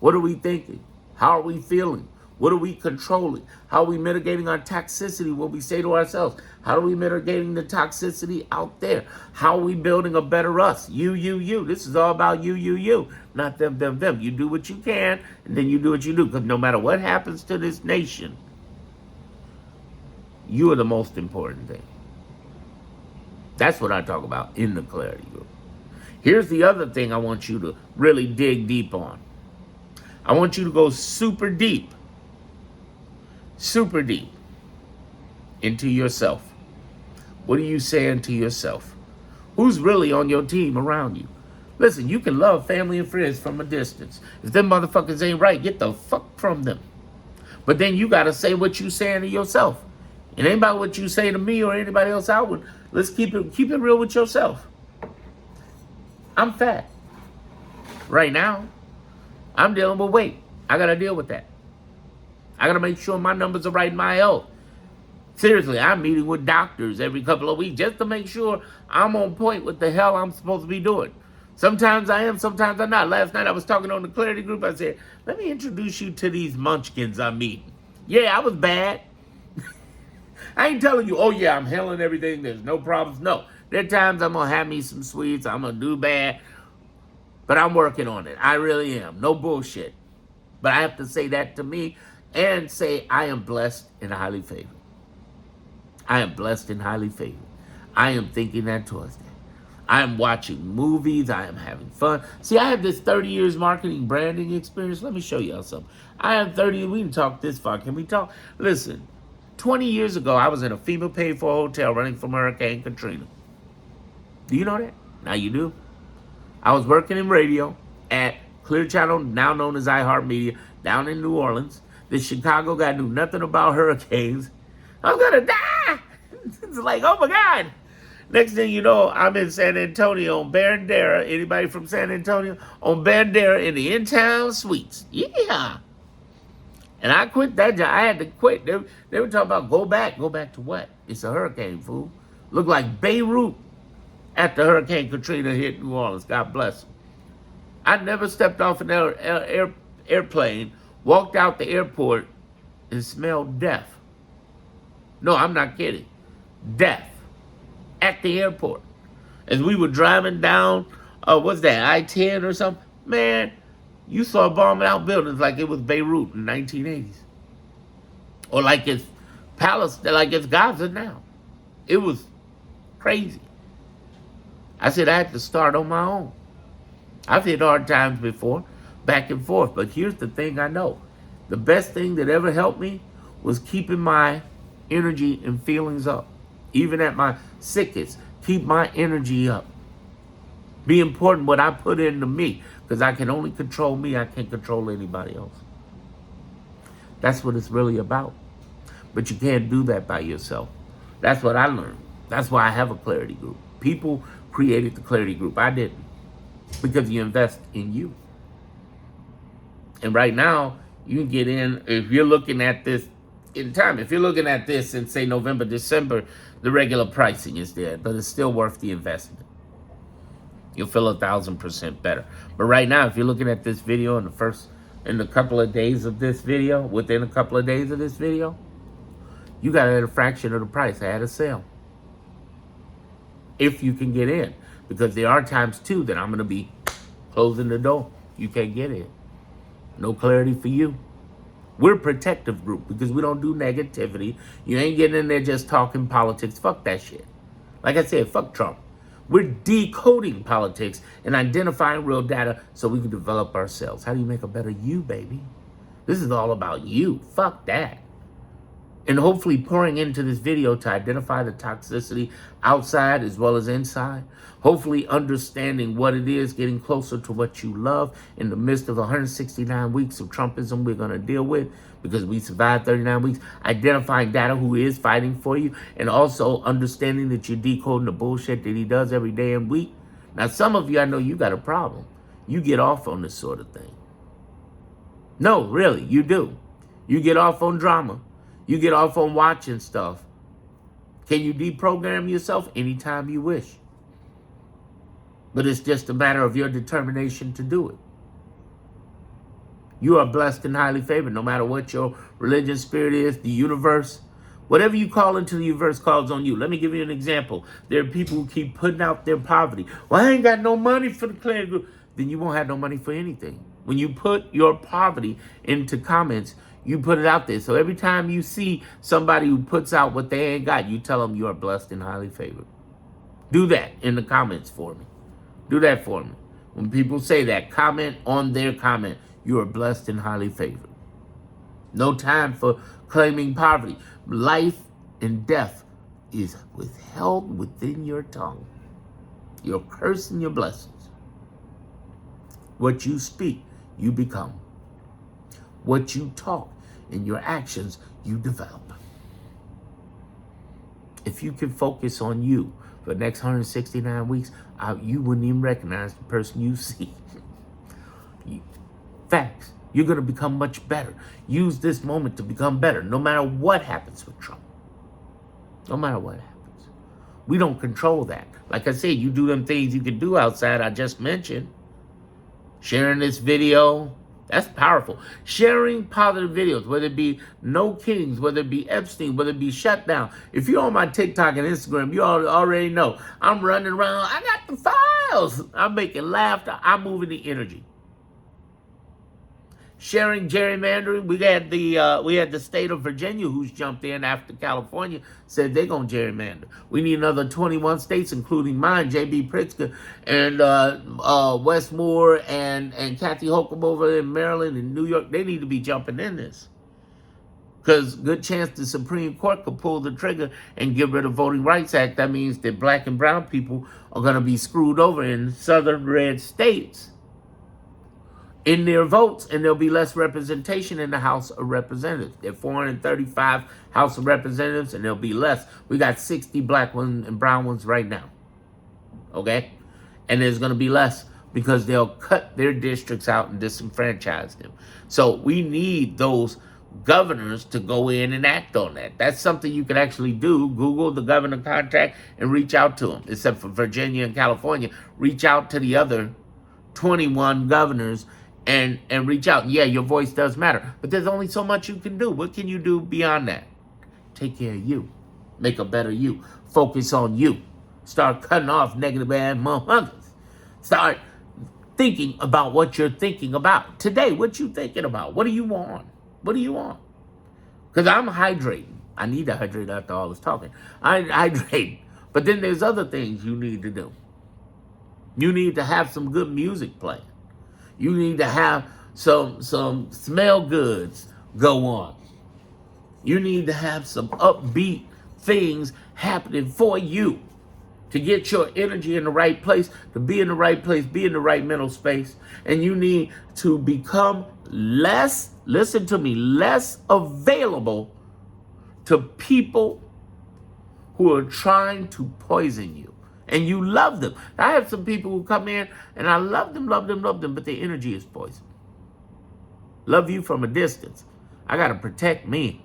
What are we thinking? How are we feeling? What are we controlling? How are we mitigating our toxicity? What we say to ourselves? How are we mitigating the toxicity out there? How are we building a better us? You. This is all about you. Not them. You do what you can, and then you do what you do. Because no matter what happens to this nation, you are the most important thing. That's what I talk about in the Clarity Group. Here's the other thing I want you to really dig deep on. I want you to go super deep into yourself. What are you saying to yourself? Who's really on your team around you? Listen, you can love family and friends from a distance. If them motherfuckers ain't right, get the fuck from them. But then you got to say what you saying to yourself. It ain't about what you say to me or anybody else outward. Let's keep it real with yourself. I'm fat. Right now, I'm dealing with weight. I got to deal with that. I got to make sure my numbers are right in my health. Seriously, I'm meeting with doctors every couple of weeks just to make sure I'm on point with the hell I'm supposed to be doing. Sometimes I am, sometimes I'm not. Last night I was talking on the Clarity Group. I said, let me introduce you to these munchkins I'm meeting. Yeah, I was bad. I ain't telling you, oh yeah, I'm healing everything. There's no problems. No, there are times I'm going to have me some sweets. I'm going to do bad. But I'm working on it. I really am. No bullshit. But I have to say that to me and say I am blessed and highly favored. I am blessed and highly favored. I am thinking that towards that. I am watching movies. I am having fun. See, I have this 30 years marketing branding experience. Let me show y'all something. I have 30, we can talk this far. Can we talk? Listen, 20 years ago, I was in a FEMA paid for hotel running from Hurricane Katrina. Do you know that? Now you do. I was working in radio at Clear Channel, now known as iHeartMedia, down in New Orleans. The Chicago guy knew nothing about hurricanes. I was going to die. It's like, oh my God. Next thing you know, I'm in San Antonio on Bandera. Anybody from San Antonio? On Bandera in the in-town suites. Yeah. And I quit that job. I had to quit. They were talking about go back. Go back to what? It's a hurricane, fool. Looked like Beirut after Hurricane Katrina hit New Orleans. God bless them. I never stepped off an airplane, walked out the airport, and smelled death. No, I'm not kidding. Death. At the airport. As we were driving down, what's that, I-10 or something? Man, you saw bombing out buildings like it was Beirut in the 1980s. Or like it's Palestine, like it's Gaza now. It was crazy. I said I had to start on my own. I've hit hard times before, back and forth. But here's the thing I know. The best thing that ever helped me was keeping my energy and feelings up. Even at my sickest, keep my energy up. Be important what I put into me. Because I can only control me. I can't control anybody else. That's what it's really about. But you can't do that by yourself. That's what I learned. That's why I have a Clarity Group. People created the Clarity Group. I didn't. Because you invest in you. And right now, you can get in, if you're looking at this in time, if you're looking at this in, say, November, December, the regular pricing is there, but it's still worth the investment. You'll feel 1,000% better. But right now, if you're looking at this video in a couple of days of this video, within a couple of days of this video, you got it at a fraction of the price. I had a sale. If you can get in. Because there are times, too, that I'm going to be closing the door. You can't get in. No clarity for you. We're a protective group because we don't do negativity. You ain't getting in there just talking politics. Fuck that shit. Like I said, fuck Trump. We're decoding politics and identifying real data so we can develop ourselves. How do you make a better you, baby? This is all about you. Fuck that. And hopefully pouring into this video to identify the toxicity outside as well as inside. Hopefully understanding what it is, getting closer to what you love in the midst of 169 weeks of Trumpism we're going to deal with, because we survived 39 weeks. Identifying data who is fighting for you, and also understanding that you're decoding the bullshit that he does every day and week. Now, some of you, I know you got a problem. You get off on this sort of thing. No, really, you do. You get off on drama. You get off on watching stuff. Can you deprogram yourself? Anytime you wish. But it's just a matter of your determination to do it. You are blessed and highly favored, no matter what your religion, spirit is, the universe. Whatever you call into the universe calls on you. Let me give you an example. There are people who keep putting out their poverty. Well, I ain't got no money for the clan group. Then you won't have no money for anything. When you put your poverty into comments, you put it out there. So every time you see somebody who puts out what they ain't got, you tell them you are blessed and highly favored. Do that in the comments for me. Do that for me. When people say that, comment on their comment. You are blessed and highly favored. No time for claiming poverty. Life and death is withheld within your tongue. Your curse and your blessings. What you speak, you become. What you talk and your actions, you develop. If you can focus on you for the next 169 weeks, you wouldn't even recognize the person you see. Facts. You're going to become much better. Use this moment to become better, no matter what happens with Trump. No matter what happens. We don't control that. Like I said, you do them things you can do outside I just mentioned. Sharing this video, that's powerful. Sharing positive videos, whether it be No Kings, whether it be Epstein, whether it be Shutdown. If you're on my TikTok and Instagram, you already know I'm running around. I got the files. I'm making laughter. I'm moving the energy. Sharing gerrymandering, we had the state of Virginia who's jumped in after California said they're gonna gerrymander. We need another 21 states, including mine, J.B. Pritzker, and Westmore and Kathy Hochul over in Maryland and New York. They need to be jumping in this, because good chance the Supreme Court could pull the trigger and get rid of Voting Rights Act. That means that black and brown people are gonna be screwed over in southern red states in their votes, and there'll be less representation in the House of Representatives. There are 435 House of Representatives, and there'll be less. We got 60 black ones and brown ones right now, okay? And there's going to be less because they'll cut their districts out and disenfranchise them. So we need those governors to go in and act on that. That's something you can actually do. Google the governor contact and reach out to them. Except for Virginia and California, reach out to the other 21 governors and reach out. Yeah, your voice does matter, but there's only so much you can do. What can you do beyond that? Take care of you. Make a better you. Focus on you. Start cutting off negative bad motherfuckers. Start thinking about what you're thinking about. Today, what you thinking about? What do you want? What do you want? Because I'm hydrating. I need to hydrate after all this talking. I'm hydrating. But then there's other things you need to do. You need to have some good music playing. You need to have some smell goods go on. You need to have some upbeat things happening for you to get your energy in the right place, to be in the right place, be in the right mental space. And you need to become less, listen to me, less available to people who are trying to poison you. And you love them. I have some people who come in and I love them, but their energy is poison. Love you from a distance. I got to protect me.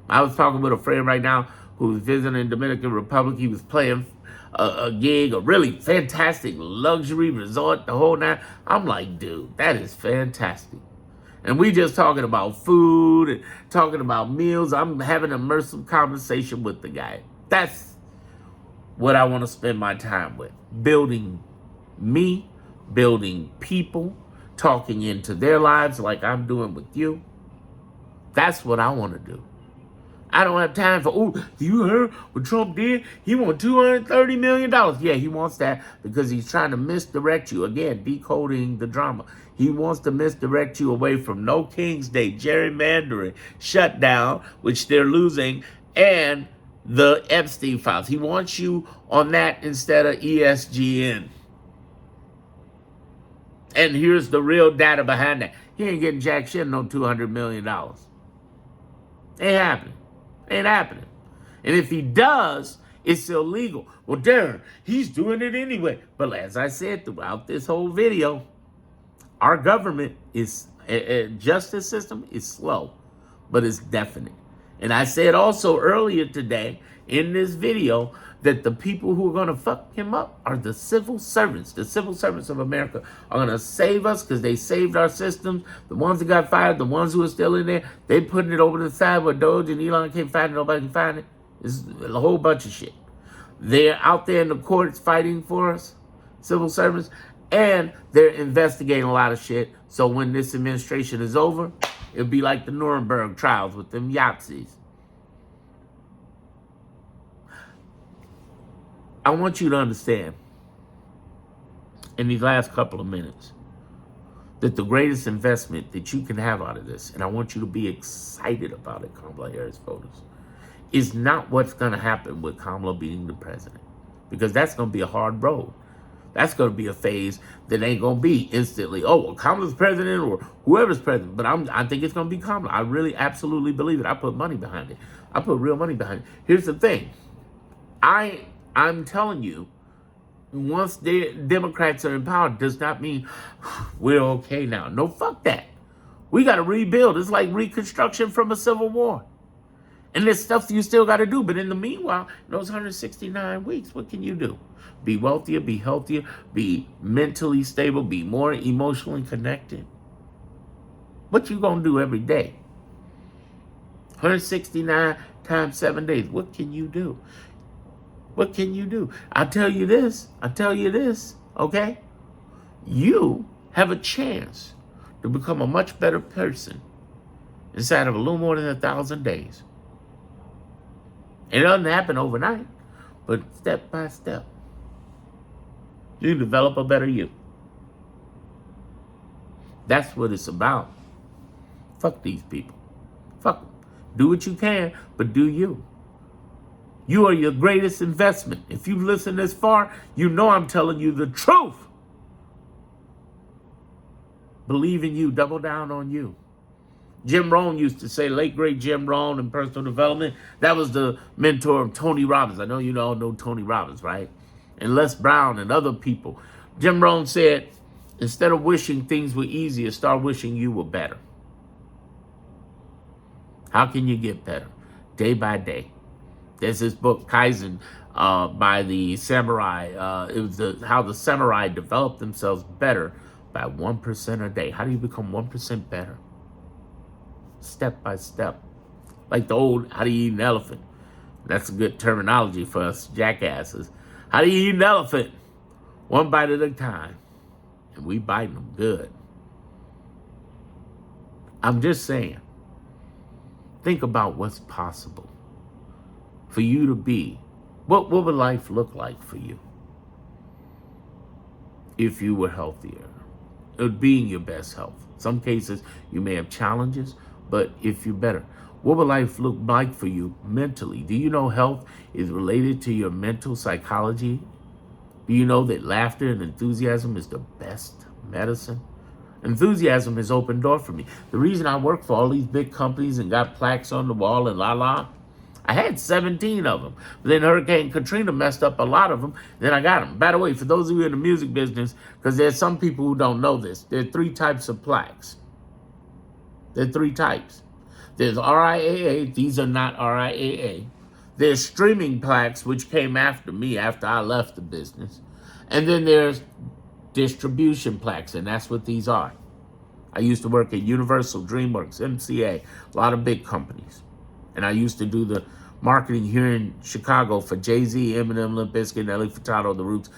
I was talking with a friend right now who was visiting Dominican Republic. He was playing a gig, a really fantastic luxury resort, the whole nine. I'm like, dude, that is fantastic. And we just talking about food and talking about meals. I'm having an immersive conversation with the guy. That's what I want to spend my time with. Building me, building people, talking into their lives like I'm doing with you. That's what I want to do. I don't have time for, oh, you heard what Trump did? He wants $230 million. Yeah, he wants that because he's trying to misdirect you. Again, decoding the drama. He wants to misdirect you away from No King's Day, gerrymandering, shutdown, which they're losing, and the Epstein files. He wants you on that instead of ESGN. And here's the real data behind that. He ain't getting jack shit no $200 million. Ain't happening. Ain't happening. And if he does, it's illegal. Well, Darren, he's doing it anyway. But as I said throughout this whole video, our government is, justice system is slow, but it's definite. And I said also earlier today in this video that the people who are going to fuck him up are the civil servants. The civil servants of America are going to save us because they saved our systems. The ones that got fired, the ones who are still in there, they putting it over the side where Doge and Elon can't find it, nobody can find it. It's a whole bunch of shit. They're out there in the courts fighting for us, civil servants, and they're investigating a lot of shit. So when this administration is over, it'll be like the Nuremberg trials with them Yazis. I want you to understand in these last couple of minutes that the greatest investment that you can have out of this, and I want you to be excited about it, Kamala Harris voters, is not what's going to happen with Kamala being the president, because that's going to be a hard road. That's going to be a phase that ain't going to be instantly, oh, well, Kamala's president or whoever's president. But I think it's going to be Kamala. I really absolutely believe it. I put money behind it. I put real money behind it. Here's the thing. I'm telling you, once the Democrats are in power, does not mean we're okay now. No, fuck that. We got to rebuild. It's like reconstruction from a civil war. And there's stuff you still got to do. But in the meanwhile, in those 169 weeks, what can you do? Be wealthier, be healthier, be mentally stable, be more emotionally connected. What you going to do every day? 169 times 7 days. What can you do? What can you do? I'll tell you this, okay? You have a chance to become a much better person inside of a little more than 1,000 days. It doesn't happen overnight, but step by step. You develop a better you. That's what it's about. Fuck these people. Fuck them. Do what you can, but do you. You are your greatest investment. If you've listened this far, you know I'm telling you the truth. Believe in you. Double down on you. Jim Rohn used to say, late great Jim Rohn in personal development, that was the mentor of Tony Robbins. I know you all know Tony Robbins, right? And Les Brown and other people. Jim Rohn said, instead of wishing things were easier, start wishing you were better. How can you get better? Day by day. There's this book, Kaizen, by the samurai. It was how the samurai developed themselves better by 1% a day. How do you become 1% better? Step by step. Like the old, how do you eat an elephant? That's a good terminology for us jackasses. How do you eat an elephant? One bite at a time. And we biting them good. I'm just saying. Think about what's possible for you to be. What would life look like for you if you were healthier? It would be in your best health. Some cases you may have challenges, but if you're better, what would life look like for you mentally? Do you know health is related to your mental psychology? Do you know that laughter and enthusiasm is the best medicine? Enthusiasm has opened door for me. The reason I work for all these big companies and got plaques on the wall and I had 17 of them. But then Hurricane Katrina messed up a lot of them. Then I got them. By the way, for those of you in the music business, because there's some people who don't know this, there are 3 types of plaques. There are 3 types. There's RIAA. These are not RIAA. There's streaming plaques, which came after me, after I left the business. And then there's distribution plaques, and that's what these are. I used to work at Universal, DreamWorks, MCA, a lot of big companies. And I used to do the marketing here in Chicago for Jay-Z, Eminem, Limp Bizkit, Nelly Furtado, The Roots.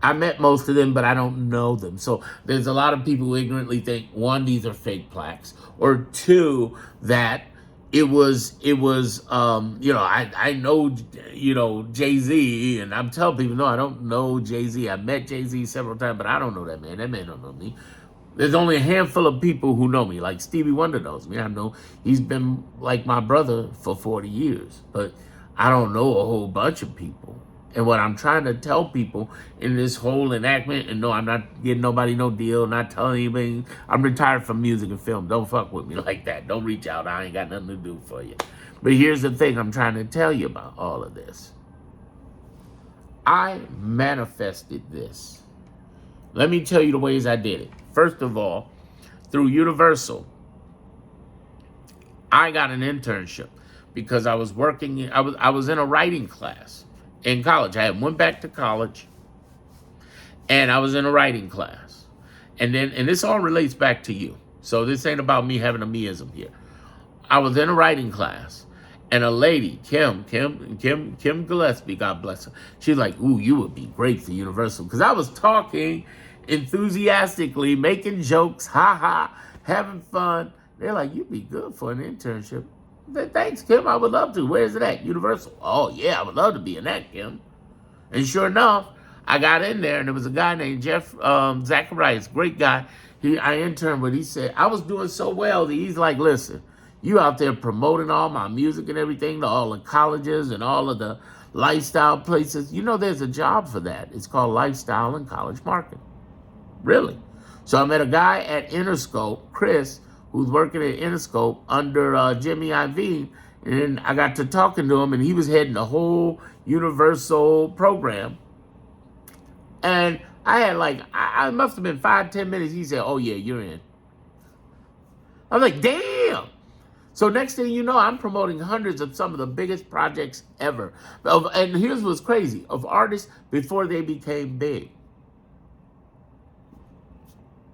I met most of them, but I don't know them. So there's a lot of people who ignorantly think, 1, these are fake plaques, or 2, that I know, Jay-Z, and I'm telling people, no, I don't know Jay-Z. I met Jay-Z several times, but I don't know that man. That man don't know me. There's only a handful of people who know me. Like Stevie Wonder knows me. I know he's been like my brother for 40 years, but I don't know a whole bunch of people. And what I'm trying to tell people in this whole enactment, and no, I'm not getting nobody no deal, not telling anybody, I'm retired from music and film. Don't fuck with me like that. Don't reach out. I ain't got nothing to do for you. But here's the thing I'm trying to tell you about all of this. I manifested this. Let me tell you the ways I did it. First of all, through Universal, I got an internship because I was working. I was in a writing class in college. I went back to college, and I was in a writing class, and this all relates back to you. So this ain't about me having a meism here. I was in a writing class, and a lady, Kim Gillespie, God bless her, she's like, "Ooh, you would be great for Universal," because I was talking enthusiastically, making jokes, having fun. They're like, "You'd be good for an internship." I said, "Thanks, Kim. I would love to. Where's it at? Universal." "Oh, yeah, I would love to be in that, Kim." And sure enough, I got in there, and there was a guy named Jeff Zacharias, great guy. I interned with. He said, I was doing so well that he's like, "Listen, you out there promoting all my music and everything to all the colleges and all of the lifestyle places. You know there's a job for that. It's called lifestyle and college marketing." Really? So I met a guy at Interscope, Chris, who's working at Interscope under Jimmy Iovine, and I got to talking to him, and he was heading the whole Universal program. And I had I must have been 5-10 minutes. He said, "Oh yeah, you're in." I was like, "Damn." So next thing you know, I'm promoting hundreds of some of the biggest projects ever. And here's what's crazy, of artists before they became big.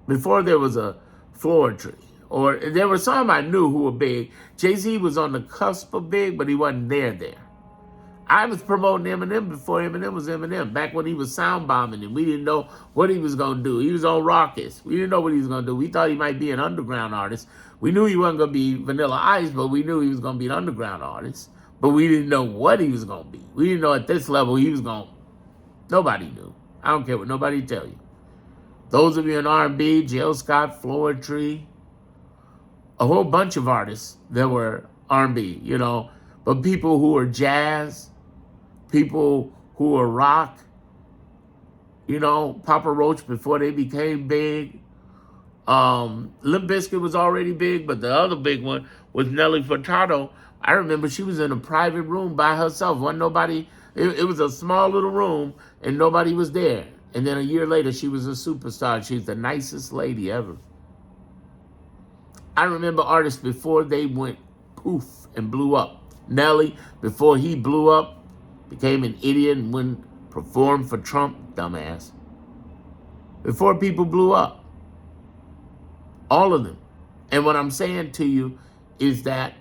Before there was a floor tree. Or there were some I knew who were big. Jay-Z was on the cusp of big, but he wasn't there. I was promoting Eminem before Eminem was Eminem, back when he was sound bombing and we didn't know what he was going to do. He was on Raucous. We didn't know what he was going to do. We thought he might be an underground artist. We knew he wasn't going to be Vanilla Ice, but we knew he was going to be an underground artist. But we didn't know what he was going to be. We didn't know at this level he was going to... Nobody knew. I don't care what nobody tell you. Those of you in R&B, Jill Scott, Tree, a whole bunch of artists that were R&B, but people who were jazz, people who were rock, Papa Roach before they became big. Limp Bizkit was already big, but the other big one was Nelly Furtado. I remember she was in a private room by herself. Wasn't nobody, it was a small little room and nobody was there. And then a year later, she was a superstar. She's the nicest lady ever. I remember artists before they went poof and blew up. Nelly, before he blew up, became an idiot and went perform for Trump, dumbass. Before people blew up. All of them. And what I'm saying to you is that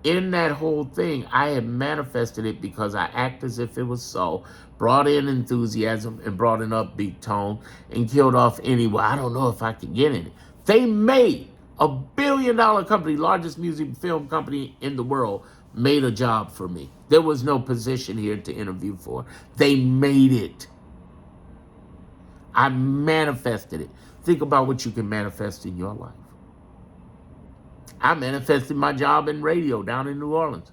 in that whole thing, I had manifested it because I act as if it was so, brought in enthusiasm and brought an upbeat tone and killed off anyone. I don't know if I could get in it. They made $1 billion company, largest music film company in the world, made a job for me. There was no position here to interview for. They made it. I manifested it. Think about what you can manifest in your life. I manifested my job in radio down in New Orleans.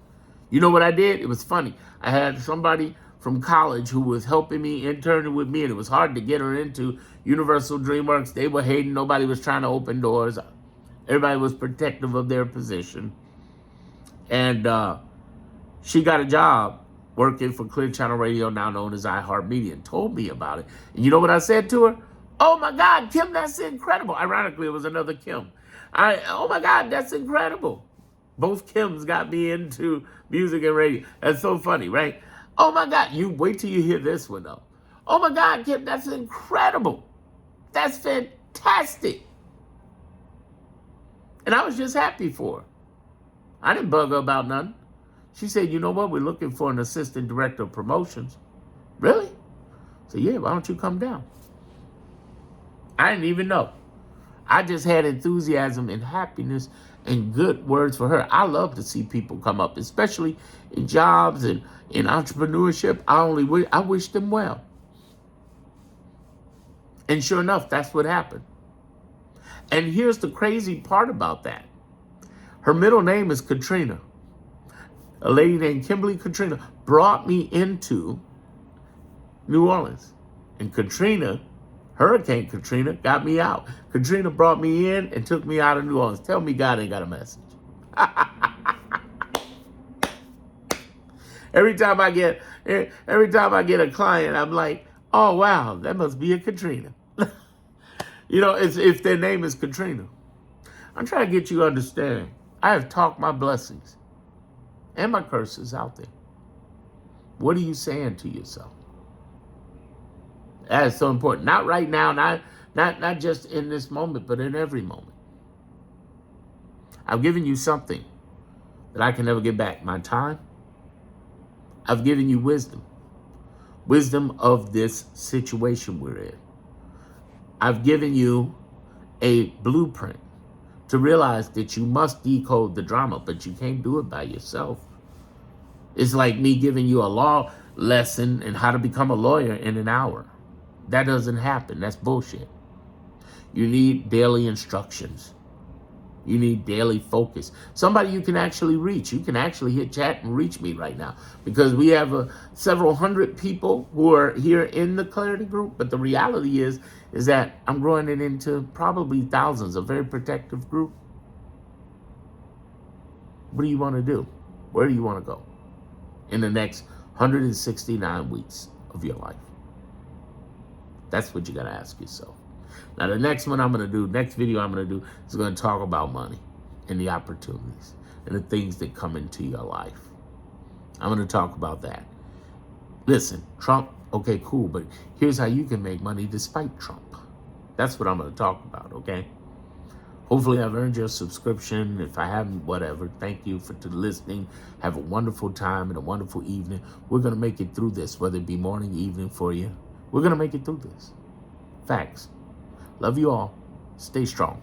You know what I did? It was funny. I had somebody from college who was helping me, interning with me, and it was hard to get her into Universal DreamWorks. They were hating. Nobody was trying to open doors. Everybody was protective of their position. And she got a job working for Clear Channel Radio, now known as iHeartMedia, and told me about it. And you know what I said to her? "Oh my God, Kim, that's incredible." Ironically, it was another Kim. "Oh my God, that's incredible." Both Kims got me into music and radio. That's so funny, right? "Oh my God," you wait till you hear this one though. "Oh my God, Kim, that's incredible. That's fantastic." And I was just happy for her. I didn't bug her about nothing. She said, "You know what? We're looking for an assistant director of promotions." "Really?" I said, "Yeah, why don't you come down?" I didn't even know. I just had enthusiasm and happiness and good words for her. I love to see people come up, especially in jobs and in entrepreneurship. I wish them well. And sure enough, that's what happened. And here's the crazy part about that. Her middle name is Katrina. A lady named Kimberly Katrina brought me into New Orleans. And Katrina, Hurricane Katrina, got me out. Katrina brought me in and took me out of New Orleans. Tell me God ain't got a message. Every time I get a client, I'm like, oh wow, that must be a Katrina. You know, it's if their name is Katrina. I'm trying to get you to understand. I have talked my blessings and my curses out there. What are you saying to yourself? That is so important. Not right now, not just in this moment, but in every moment. I've given you something that I can never get back. My time. I've given you wisdom. Wisdom of this situation we're in. I've given you a blueprint to realize that you must decode the drama, but you can't do it by yourself. It's like me giving you a law lesson and how to become a lawyer in an hour. That doesn't happen. That's bullshit. You need daily instructions. You need daily focus. Somebody you can actually reach. You can actually hit chat and reach me right now because we have several hundred people who are here in the Clarity Group. But the reality is that I'm growing it into probably thousands, a very protective group. What do you want to do? Where do you want to go in the next 169 weeks of your life? That's what you got to ask yourself. Now, the next video I'm going to do is going to talk about money and the opportunities and the things that come into your life. I'm going to talk about that. Listen, Trump, okay, cool, but here's how you can make money despite Trump. That's what I'm going to talk about, okay? Hopefully I've earned your subscription. If I haven't, whatever. Thank you for listening. Have a wonderful time and a wonderful evening. We're going to make it through this, whether it be morning, evening for you. We're going to make it through this. Facts. Love you all. Stay strong.